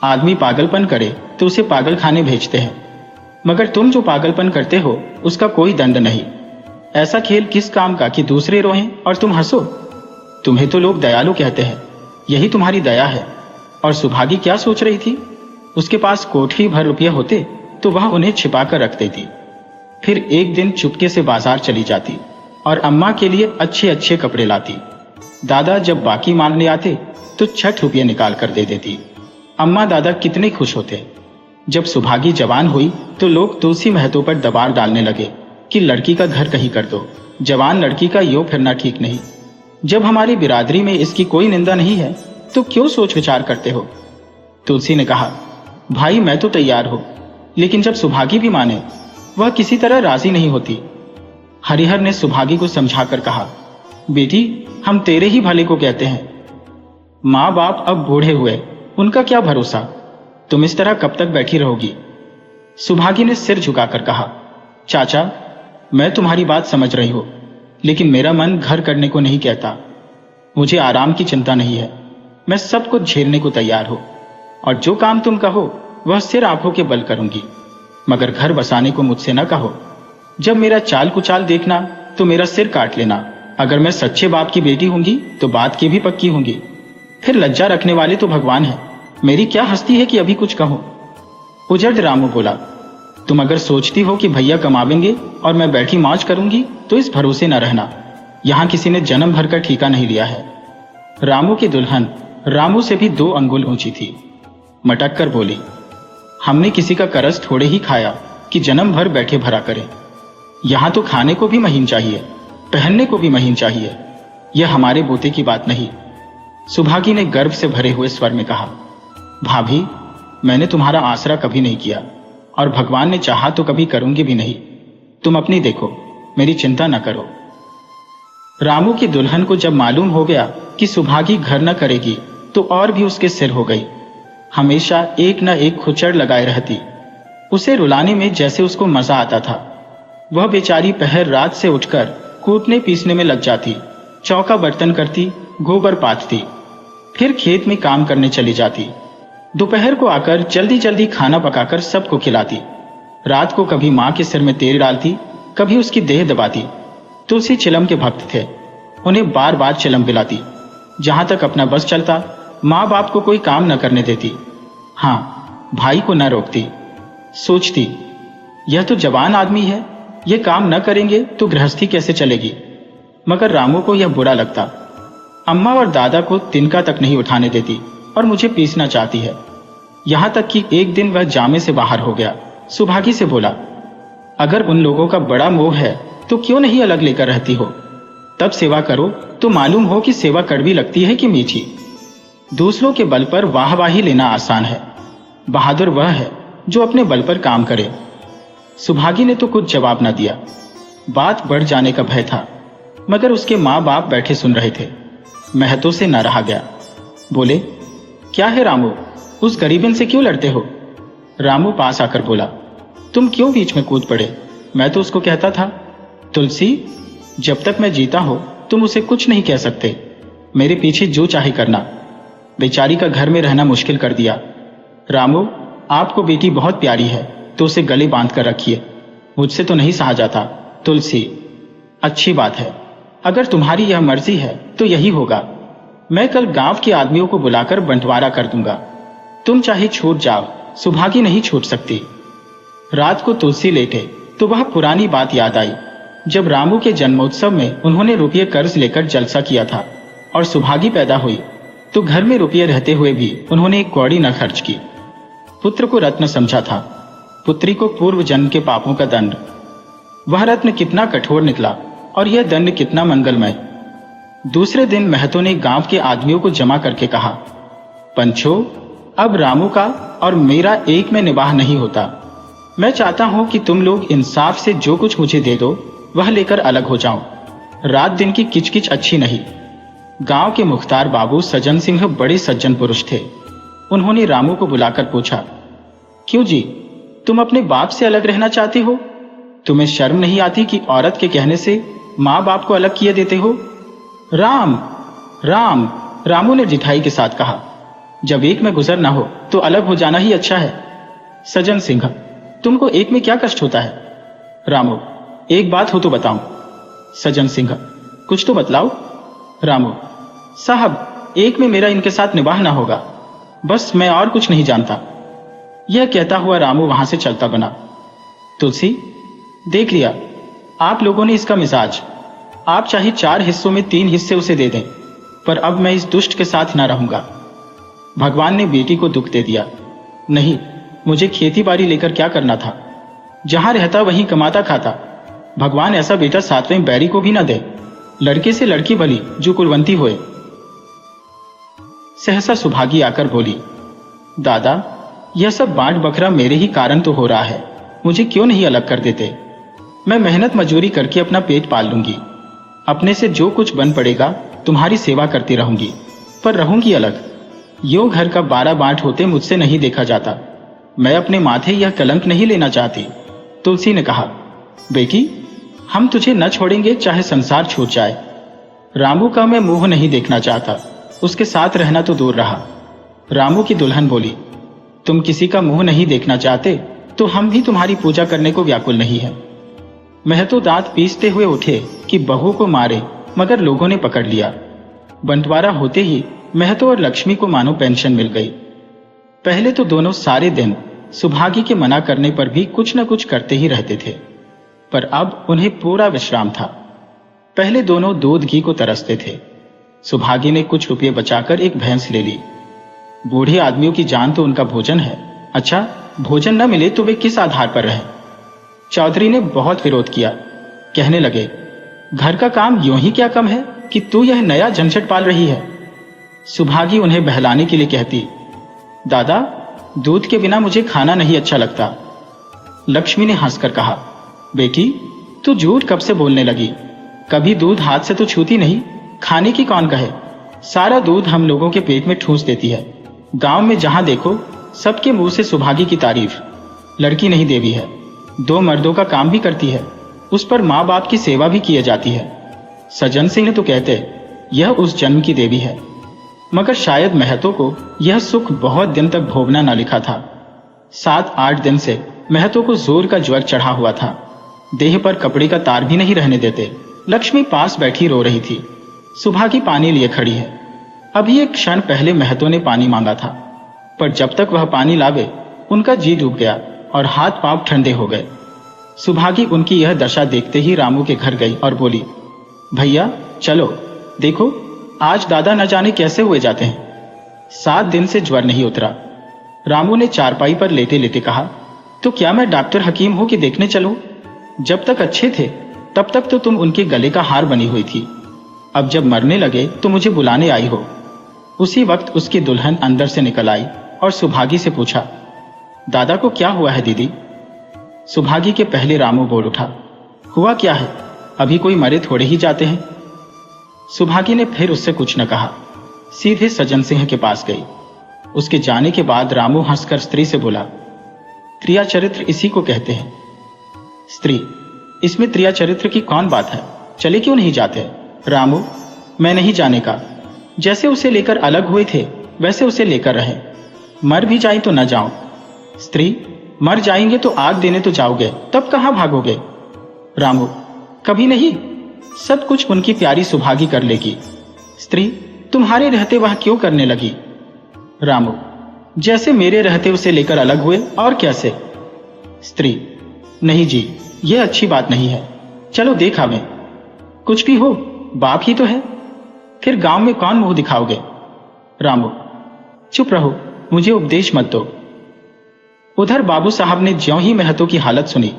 आदमी पागलपन करे तो उसे पागल खाने भेजते हैं, मगर तुम जो पागलपन करते हो उसका कोई दंड नहीं। ऐसा खेल किस काम का कि दूसरे रोएं और तुम हंसो? तुम्हें तो लोग दयालु कहते हैं, यही तुम्हारी दया है। और सुभागी क्या सोच रही थी? उसके पास कोठरी भर रुपये होते तो वह उन्हें छिपा कर रख देती। फिर एक दिन चुपके से बाजार चली जाती और अम्मा के लिए अच्छे अच्छे कपड़े लाती। दादा जब बाकी मांगने आते तो 6 रुपये निकाल कर दे देती। अम्मा दादा कितने खुश होते। जब सुभागी जवान हुई तो लोग तुलसी महतो पर दबाव डालने लगे कि लड़की का घर कहीं कर दो, जवान लड़की का यो फिरना ठीक नहीं। जब हमारी बिरादरी में इसकी कोई निंदा नहीं है तो क्यों सोच विचार करते हो? तुलसी ने कहा, भाई मैं तो तैयार हूं, लेकिन जब सुभागी भी माने, वह किसी तरह राजी नहीं होती। हरिहर ने सुभागी को समझाकर कहा, बेटी हम तेरे ही भले को कहते हैं। माँ बाप अब बूढ़े हुए, उनका क्या भरोसा? तुम इस तरह कब तक बैठी रहोगी? सुभागी ने सिर झुकाकर कहा, चाचा मैं तुम्हारी बात समझ रही हूं, लेकिन मेरा मन घर करने को नहीं कहता। मुझे आराम की चिंता नहीं है, मैं सब कुछ झेलने को तैयार हूं, और जो काम तुम कहो वह सिर आंखों के बल करूंगी, मगर घर बसाने को मुझसे न कहो। जब मेरा चाल कुचाल देखना तो मेरा सिर काट लेना। अगर मैं सच्चे बाप की बेटी होंगी तो बात की भी पक्की होंगी। फिर लज्जा रखने वाले तो भगवान है, मेरी क्या हस्ती है कि अभी कुछ कहो। उजड़ रामू बोला, तुम अगर सोचती हो कि भैया कमावेंगे और मैं बैठी मौज करूंगी तो इस भरोसे न रहना। यहाँ किसी ने जन्म भर का ठीका नहीं लिया है। रामू की दुल्हन रामू से भी 2 अंगुल ऊंची थी। मटक कर बोली, हमने किसी का करज थोड़े ही खाया कि जन्म भर बैठे भरा करें। यहाँ तो खाने को भी महीन चाहिए, पहनने को भी महीन चाहिए। यह हमारे बोते की बात नहीं। सुभागी ने गर्व से भरे हुए स्वर में कहा, भाभी, मैंने तुम्हारा आसरा कभी नहीं किया और भगवान ने चाहा तो कभी करूंगी भी नहीं। तुम अपनी देखो, मेरी चिंता न करो। रामू की दुल्हन को जब मालूम हो गया कि सुभागी घर न करेगी तो और भी उसके सिर हो गई। हमेशा एक न एक खुचड़ लगाए रहती। उसे रुलाने में जैसे उसको मजा आता था। वह बेचारी पहर रात से उठकर कूटने पीसने में लग जाती, चौका बर्तन करती, गोबर पाथती, फिर खेत में काम करने चली जाती। दोपहर को आकर जल्दी जल्दी खाना पकाकर सबको खिलाती। रात को कभी माँ के सिर में तेल डालती, कभी उसकी देह दबाती। तुलसी चिलम के भक्त थे, उन्हें बार बार चिलम पिलाती। जहां तक अपना बस चलता माँ बाप को कोई काम न करने देती। हाँ, भाई को न रोकती। सोचती, यह तो जवान आदमी है, ये काम न करेंगे तो गृहस्थी कैसे चलेगी। मगर रामू को यह बुरा लगता। अम्मा और दादा को तिनका तक नहीं उठाने देती और मुझे पीसना चाहती है। यहां तक कि एक दिन वह जामे से बाहर हो गया। सुभागी से बोला, अगर उन लोगों का बड़ा मोह है तो क्यों नहीं अलग लेकर रहती हो। तब सेवा करो तो मालूम हो कि सेवा कड़वी लगती है कि मीठी। दूसरों के बल पर वाहवाही लेना आसान है, बहादुर वह है जो अपने बल पर काम करे। सुभागी ने तो कुछ जवाब न दिया। बात बढ़ जाने का भय था, मगर उसके माँ बाप बैठे सुन रहे थे। महतो से न रहा गया। बोले, क्या है रामू, उस गरीबन से क्यों लड़ते हो। रामू पास आकर बोला, तुम क्यों बीच में कूद पड़े। मैं तो उसको कहता था, तुलसी, जब तक मैं जीता हो तुम उसे कुछ नहीं कह सकते। मेरे पीछे जो चाहे करना। बेचारी का घर में रहना मुश्किल कर दिया। रामू, आपको बेटी बहुत प्यारी है तो उसे गले बांध कर रखिए। मुझसे तो नहीं सहा जाता। तुलसी, अच्छी बात है, अगर तुम्हारी यह मर्जी है तो यही होगा। मैं कल गांव के आदमियों को बुलाकर बंटवारा कर दूंगा। तुम चाहे छूट जाओ, सुभागी नहीं छूट सकती। रात को तुलसी लेटे तो वह पुरानी बात याद आई, जब रामू के जन्मोत्सव में उन्होंने रुपये कर्ज लेकर जलसा किया था और सुभागी पैदा हुई तो घर में रुपये रहते हुए भी उन्होंने एक कौड़ी न खर्च की। पुत्र को रत्न समझा था, पुत्री को पूर्व जन्म के पापों का दंड। वह रत्न कितना कठोर निकला और यह दंड कितना मंगलमय। दूसरे दिन महतो ने गांव के आदमियों को जमा करके कहा, पंचो, अब रामू का और मेरा एक में निबाह नहीं होता। मैं चाहता हूं कि तुम लोग इंसाफ से जो कुछ मुझे दे दो वह लेकर अलग हो जाऊं। रात दिन की किचकिच अच्छी नहीं। गांव के मुख्तार बाबू सज्जन सिंह बड़े सज्जन पुरुष थे। उन्होंने रामू को बुलाकर पूछा, क्यों जी, तुम अपने बाप से अलग रहना चाहते हो। तुम्हें शर्म नहीं आती कि औरत के कहने से माँ बाप को अलग किए देते हो। राम राम, रामू ने जिठाई के साथ कहा, जब एक में गुजर ना हो तो अलग हो जाना ही अच्छा है। सज्जन सिंह, तुमको एक में क्या कष्ट होता है। रामू, एक बात हो तो बताऊं। सज्जन सिंह, कुछ तो बतलाओ। रामू, साहब, एक में मेरा इनके साथ निबाह ना होगा, बस मैं और कुछ नहीं जानता। यह कहता हुआ रामू वहां से चलता बना। तुलसी, देख लिया आप लोगों ने इसका मिजाज। आप चाहे 4 हिस्सों में 3 हिस्से उसे दे दें, पर अब मैं इस दुष्ट के साथ ना रहूंगा। भगवान ने बेटी को दुख दे दिया। नहीं, मुझे खेती बाड़ी लेकर क्या करना था। जहां रहता वहीं कमाता खाता। भगवान ऐसा बेटा 7वें बैरी को भी ना दे। लड़के से लड़की भली जो कुलवंती होए। सहसा सुभागी आकर बोली, दादा, यह सब बांट बखरा मेरे ही कारण तो हो रहा है। मुझे क्यों नहीं अलग कर देते। मैं मेहनत मजूरी करके अपना पेट पाल लूंगी। अपने से जो कुछ बन पड़ेगा तुम्हारी सेवा करती रहूंगी, पर रहूंगी अलग। यो घर का 12 बांट होते मुझसे नहीं देखा जाता। मैं अपने माथे यह कलंक नहीं लेना चाहती। तुलसी ने कहा, बेटी, हम तुझे न छोड़ेंगे चाहे संसार छूट जाए। रामू का मैं मुंह नहीं देखना चाहता, उसके साथ रहना तो दूर रहा। रामू की दुल्हन बोली, तुम किसी का मुंह नहीं देखना चाहते तो हम भी तुम्हारी पूजा करने को व्याकुल नहीं है। महतो दांत पीसते हुए उठे कि बहू को मारे, मगर लोगों ने पकड़ लिया। बंटवारा होते ही महतो और लक्ष्मी को मानो पेंशन मिल गई। पहले तो दोनों सारे दिन सुभागी के मना करने पर भी कुछ न कुछ करते ही रहते थे, पर अब उन्हें पूरा विश्राम था। पहले दोनों दूध घी को तरसते थे। सुभागी ने कुछ रुपये बचाकर एक भैंस ले ली। बूढ़े आदमियों की जान तो उनका भोजन है। अच्छा, भोजन न मिले तो वे किस आधार पर रहे? चौधरी ने बहुत विरोध किया। कहने लगे, घर का काम यूं ही क्या कम है कि तू यह नया झंझट पाल रही है? सुभागी उन्हें बहलाने के लिए कहती, दादा, दूध के बिना मुझे खाना नहीं अच्छा लगता। लक्ष्मी ने हंसकर कहा, बेटी, तू झूठ कब से बोलने लगी? कभी दूध हाथ से तो छूती नहीं। खाने की कौन कहे? सारा दूध हम लोगों के पेट में ठूंस देती है। गांव में जहां देखो सबके मुंह से सुभागी की तारीफ। लड़की नहीं देवी है, 2 मर्दों का काम भी करती है, उस पर माँ बाप की सेवा भी की जाती है। सज्जन सिंह तो कहते यह उस जन्म की देवी है, मगर शायद महतो को यह सुख बहुत दिन तक भोगना न लिखा था। 7-8 दिन से महतो को जोर का ज्वर चढ़ा हुआ था। देह पर कपड़े का तार भी नहीं रहने देते। लक्ष्मी पास बैठी रो रही थी। सुभागी पानी लिए खड़ी है। अभी एक क्षण पहले महतो ने पानी मांगा था, पर जब तक वह पानी लावे उनका जी डूब गया और हाथ पांव ठंडे हो गए। सुभागी उनकी यह दशा देखते ही रामू के घर गई और बोली, भैया चलो, देखो आज दादा न जाने कैसे हुए जाते हैं। 7 दिन से ज्वर नहीं उतरा। रामू ने चारपाई पर लेटे लेटे कहा, तो क्या मैं डॉक्टर हकीम हूं कि देखने चलूं? जब तक अच्छे थे तब तक तो तुम उनके गले का हार बनी हुई थी। अब जब मरने लगे तो मुझे बुलाने आई हो। उसी वक्त उसकी दुल्हन अंदर से निकल आई और सुभागी से पूछा, दादा को क्या हुआ है दीदी? सुभागी के पहले रामू बोल उठा, हुआ क्या है? अभी कोई मरे थोड़े ही जाते हैं। सुभागी ने फिर उससे कुछ न कहा, सीधे सज्जन सिंह के पास गई। उसके जाने के बाद रामू हंसकर स्त्री से बोला, त्रिया चरित्र इसी को कहते हैं। स्त्री, इसमें त्रिया चरित्र की कौन बात है? चले क्यों नहीं जाते? रामू, मैं नहीं जाने का। जैसे उसे लेकर अलग हुए थे वैसे उसे लेकर रहे। मर भी जाए तो न जाओ। स्त्री, मर जाएंगे तो आग देने तो जाओगे, तब कहां भागोगे? रामू, कभी नहीं, सब कुछ उनकी प्यारी सुभागी कर लेगी। स्त्री, तुम्हारे रहते वह क्यों करने लगी? रामू, जैसे मेरे रहते उसे लेकर अलग हुए और कैसे? स्त्री, नहीं जी, यह अच्छी बात नहीं है। चलो देख आवें। कुछ भी हो, बाप ही तो है। फिर गांव में कौन मुंह दिखाओगे? रामू, चुप रहो, मुझे उपदेश मत दो। उधर बाबू साहब ने ज्यों ही महतो की हालत सुनी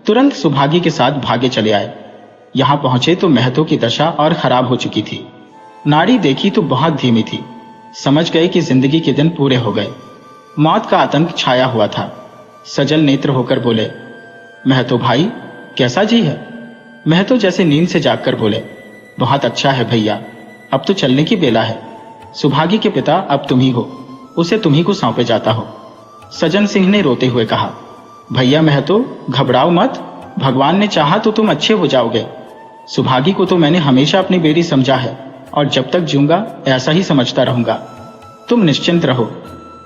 तुरंत सुभागी के साथ भागे चले आए। यहां पहुंचे तो महतो की दशा और खराब हो चुकी थी। नाड़ी देखी तो बहुत धीमी थी। समझ गए कि जिंदगी के दिन पूरे हो गए। मौत का आतंक छाया हुआ था। सजल नेत्र होकर बोले, महतो भाई, कैसा जी है? महतो जैसे नींद से जागकर बोले, बहुत अच्छा है भैया, अब तो चलने की बेला है। सुभागी के पिता अब तुम ही हो, उसे तुम ही को सौंपे जाता हो। सज्जन सिंह ने रोते हुए कहा, भैया महतो, घबराओ मत, भगवान ने चाहा तो तुम अच्छे हो जाओगे। सुभागी को तो मैंने हमेशा अपनी बेटी समझा है और जब तक जीऊंगा ऐसा ही समझता रहूंगा। तुम निश्चिंत रहो,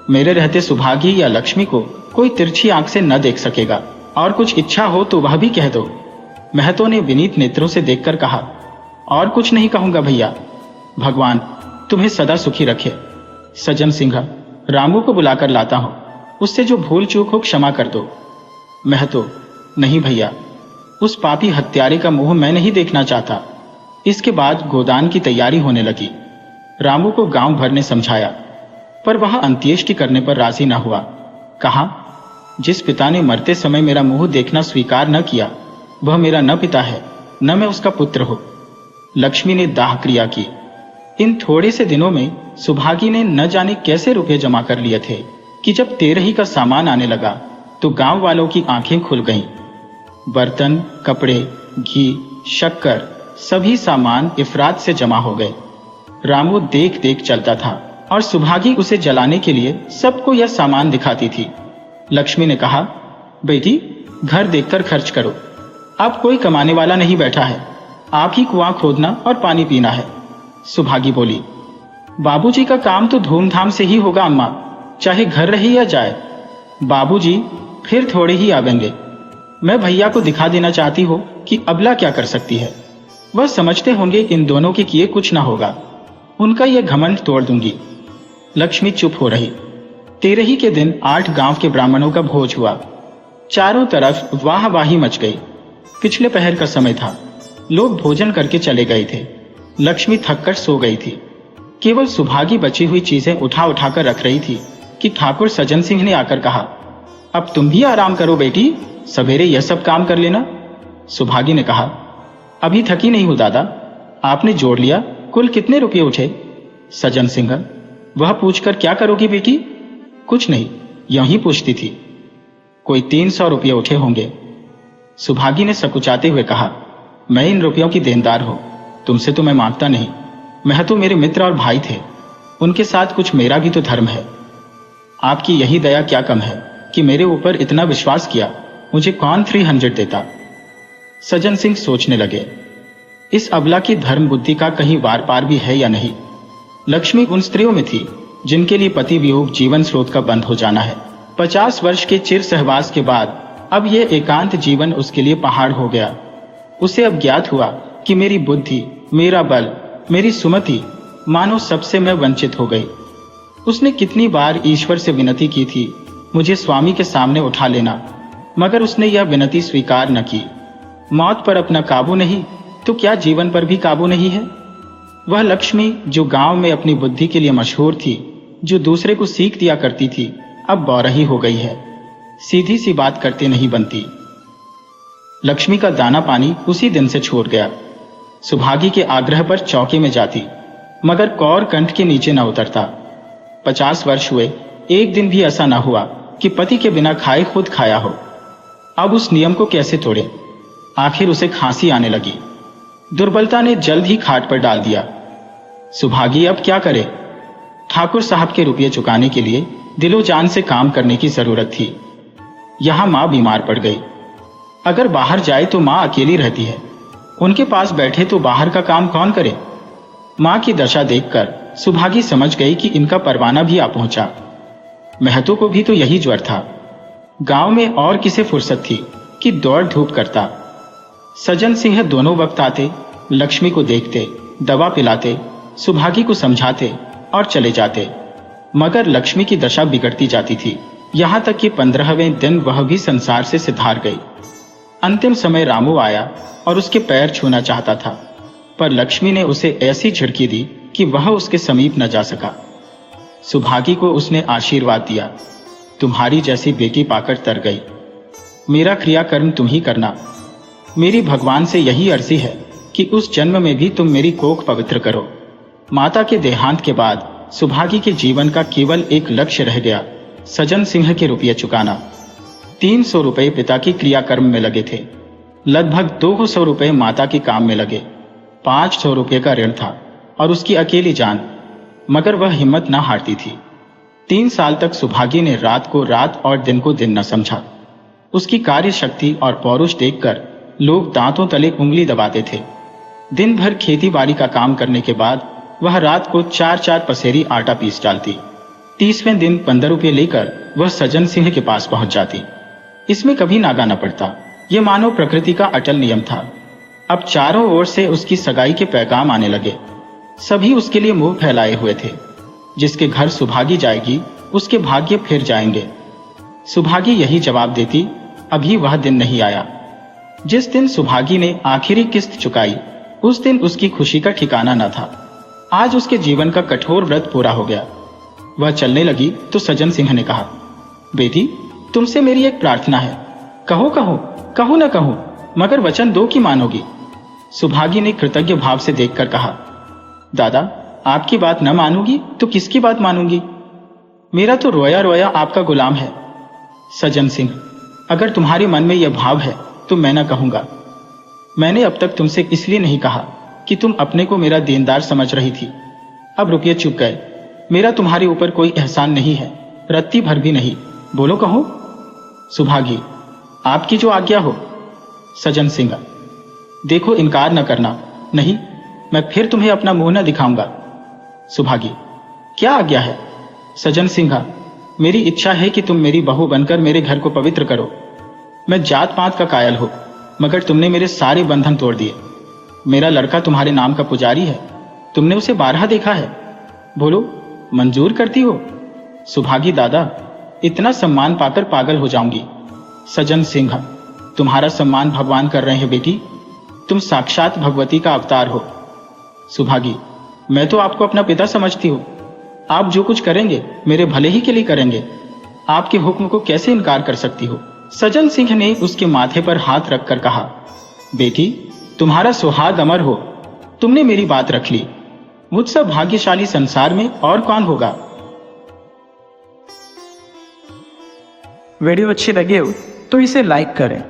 मेरे रहते सुभागी या लक्ष्मी को कोई तिरछी आंख से न देख सकेगा। और कुछ इच्छा हो तो वह भी कह दो। महतो ने विनीत नेत्रों से देखकर कहा, और कुछ नहीं कहूंगा भैया, भगवान तुम्हें सदा सुखी रखे। सज्जन सिंह, रामू को बुलाकर लाता हूं, उससे जो भूल चूक हो क्षमा कर दो। महतो, नहीं भैया, उस पापी हत्यारे का मुंह मैं नहीं देखना चाहता। इसके बाद गोदान की तैयारी होने लगी। रामू को गांव भर ने समझाया, पर वह अंत्येष्टि करने पर राजी न हुआ। कहा, जिस पिता ने मरते समय मेरा मुंह देखना स्वीकार न किया वह मेरा न पिता है न मैं उसका पुत्र हो। लक्ष्मी ने दाह क्रिया की। इन थोड़े से दिनों में सुभागी ने न जाने कैसे रुपए जमा कर लिए थे कि जब 13 का सामान आने लगा तो गांव वालों की आंखें खुल गईं। बर्तन, कपड़े, घी, शक्कर, सभी सामान इफरात से जमा हो गए। रामू देख देख चलता था और सुभागी उसे जलाने के लिए सबको यह सामान दिखाती थी। लक्ष्मी ने कहा, बेटी, घर देखकर खर्च करो, अब कोई कमाने वाला नहीं बैठा है, आप ही कुआं खोदना और पानी पीना है। सुभागी बोली, बाबूजी का काम तो धूमधाम से ही होगा अम्मा, चाहे घर रहे या जाए। बाबूजी फिर थोड़े ही आवेंगे। मैं भैया को दिखा देना चाहती हो कि अबला क्या कर सकती है। वह समझते होंगे इन दोनों के किए कुछ ना होगा, उनका यह घमंड तोड़ दूंगी। लक्ष्मी चुप हो रही। तेरही के दिन 8 गांव के ब्राह्मणों का भोज हुआ। चारों तरफ वाहवाही मच गई। पिछले पहर का समय था। लोग भोजन करके चले गए थे। लक्ष्मी थककर सो गई थी। केवल सुभागी बची हुई चीजें उठा उठाकर रख रही थी कि ठाकुर सज्जन सिंह ने आकर कहा, अब तुम भी आराम करो बेटी, सवेरे यह सब काम कर लेना। सुभागी ने कहा, अभी थकी नहीं हूं दादा। आपने जोड़ लिया, कुल कितने रुपये उठे? सज्जन सिंह, वह पूछकर क्या करोगी बेटी? कुछ नहीं, यूं ही पूछती थी। कोई 300 रुपये उठे होंगे। सुभागी ने सकुचाते हुए कहा, मैं इन रुपयों की देनदार हूं, तुमसे तो मैं मांगता नहीं। मैं तो मेरे मित्र और भाई थे, उनके साथ कुछ मेरा भी तो धर्म है। आपकी यही दया क्या कम है कि मेरे ऊपर इतना विश्वास किया। मुझे कौन 300 देता? सज्जन सिंह सोचने लगे, इस अबला की धर्म बुद्धि का कहीं वार पार भी है या नहीं। लक्ष्मी उन स्त्रियों में थी जिनके लिए पति वियोग जीवन स्रोत का बंद हो जाना है। 50 वर्ष के चिर सहवास के बाद अब यह एकांत जीवन उसके लिए पहाड़ हो गया। उसे अब ज्ञात हुआ कि मेरी बुद्धि, मेरा बल, मेरी सुमति, मानो सबसे मैं वंचित हो गई। उसने कितनी बार ईश्वर से विनती की थी मुझे स्वामी के सामने उठा लेना, मगर उसने यह विनती स्वीकार न की। मौत पर अपना काबू नहीं तो क्या जीवन पर भी काबू नहीं है? वह लक्ष्मी जो गांव में अपनी बुद्धि के लिए मशहूर थी, जो दूसरे को सीख दिया करती थी, अब बौरही हो गई है। सीधी सी बात करते नहीं बनती। लक्ष्मी का दाना पानी उसी दिन से छोड़ गया। सुभागी के आग्रह पर चौके में जाती, मगर कौर कंठ के नीचे न उतरता। 50 वर्ष हुए, एक दिन भी ऐसा न हुआ कि पति के बिना खाए खुद खाया हो। अब उस नियम को कैसे तोड़े? आखिर उसे खांसी आने लगी। दुर्बलता ने जल्द ही खाट पर डाल दिया। सुभागी अब क्या करे? ठाकुर साहब के रुपये चुकाने के लिए दिलो जान से काम करने की जरूरत थी। यहां मां बीमार पड़ गई। अगर बाहर जाए तो मां अकेली रहती है, उनके पास बैठे तो बाहर का काम कौन करे? मां की दशा देखकर सुभागी समझ गई कि इनका परवाना भी आ पहुंचा। महतो को भी तो यही ज्वर था। गांव में और किसे फुर्सत थी कि दौड़ धूप करता। सज्जन सिंह दोनों वक्त आते, लक्ष्मी को देखते, दवा पिलाते, सुभागी को समझाते और चले जाते, मगर लक्ष्मी की दशा बिगड़ती जाती थी। यहां तक कि 15वें दिन वह भी संसार से सिधार गई। अंतिम समय रामू आया और उसके पैर छूना चाहता था, पर लक्ष्मी ने उसे ऐसी झिड़की दी कि वह उसके समीप न जा सका। सुभागी को उसने आशीर्वाद दिया, तुम्हारी जैसी बेटी पाकर तर गई। मेरा क्रियाकर्म तुम ही करना। मेरी भगवान से यही अर्जी है कि उस जन्म में भी तुम मेरी कोख पवित्र करो। माता के देहांत के बाद सुभागी के जीवन का केवल एक लक्ष्य रह गया, सज्जन सिंह के रुपये चुकाना। 300 रुपये पिता की क्रियाकर्म में लगे थे, लगभग 200 रुपये माता के काम में लगे। 500 रुपये का ऋण था और उसकी अकेली जान, मगर वह हिम्मत न हारती थी। 3 साल तक सुभागी ने रात को रात और दिन को दिन न समझा। उसकी कार्य शक्ति और पौरुष देखकर लोग दांतों तले उंगली दबाते थे। दिन भर खेती बाड़ी का काम करने के बाद वह रात को 4-4 पसेरी आटा पीस डालती। 30वें दिन 15 रुपये लेकर वह सज्जन सिंह के पास पहुंच जाती। इसमें कभी नागा न पड़ता। ये मानो प्रकृति का अटल नियम था। अब चारों ओर से उसकी सगाई के पैगाम आने लगे। सभी उसके लिए मुंह फैलाए हुए थे। जिसके घर सुभागी जाएगी उसके भाग्य फिर जाएंगे। सुभागी यही जवाब देती, अभी वह दिन नहीं आया। जिस दिन सुभागी ने आखिरी किस्त चुकाई, उस दिन उसकी खुशी का ठिकाना न था। आज उसके जीवन का कठोर व्रत पूरा हो गया। वह चलने लगी तो सज्जन सिंह ने कहा, बेटी, तुमसे मेरी एक प्रार्थना है। कहो कहो, कहो न कहो, मगर वचन दो कि मानोगी। सुभागी ने कृतज्ञ भाव से देखकर कहा, दादा, आपकी बात न मानूंगी तो किसकी बात मानूंगी? मेरा तो रोया रोया आपका गुलाम है। सज्जन सिंह, अगर तुम्हारे मन में यह भाव है तो मैं न कहूंगा। मैंने अब तक तुमसे इसलिए नहीं कहा कि तुम अपने को मेरा देनदार समझ रही थी। अब रुपये चुक गए। मेरा तुम्हारे ऊपर कोई एहसान नहीं है, रत्ती भर भी नहीं। बोलो, कहो। सुभागी, आपकी जो आज्ञा हो। सज्जन सिंह, देखो, इनकार न करना। नहीं, मैं फिर तुम्हें अपना मुंह न दिखाऊंगा। सुभागी, क्या आज्ञा है? सज्जन सिंह, मेरी इच्छा है कि तुम मेरी बहू बनकर मेरे घर को पवित्र करो। मैं जात पात का कायल हूं, मगर तुमने मेरे सारे बंधन तोड़ दिए। मेरा लड़का तुम्हारे नाम का पुजारी है। तुमने उसे 12 देखा है। बोलो, मंजूर करती हो? सुभागी दादा, इतना सम्मान पाकर पागल हो जाऊंगी। सजन सिंह, तुम्हारा सम्मान भगवान कर रहे हैं बेटी, तुम साक्षात भगवती का अवतार हो। सुभागी, मैं तो आपको अपना पिता समझती हूँ। आप जो कुछ करेंगे मेरे भले ही के लिए करेंगे, आपके हुक्म को कैसे इनकार कर सकती हो। सजन सिंह ने उसके माथे पर हाथ रखकर कहा, बेटी तुम्हारा सुहाग अमर हो, तुमने मेरी बात रख ली। मुझसे भाग्यशाली संसार में और कौन होगा। वीडियो अच्छी लगे हो तो इसे लाइक करें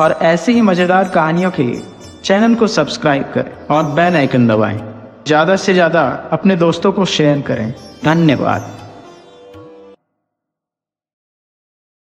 और ऐसी ही मजेदार कहानियों के लिए चैनल को सब्सक्राइब करें और बेल आइकन दबाएं। ज़्यादा से ज़्यादा अपने दोस्तों को शेयर करें। धन्यवाद।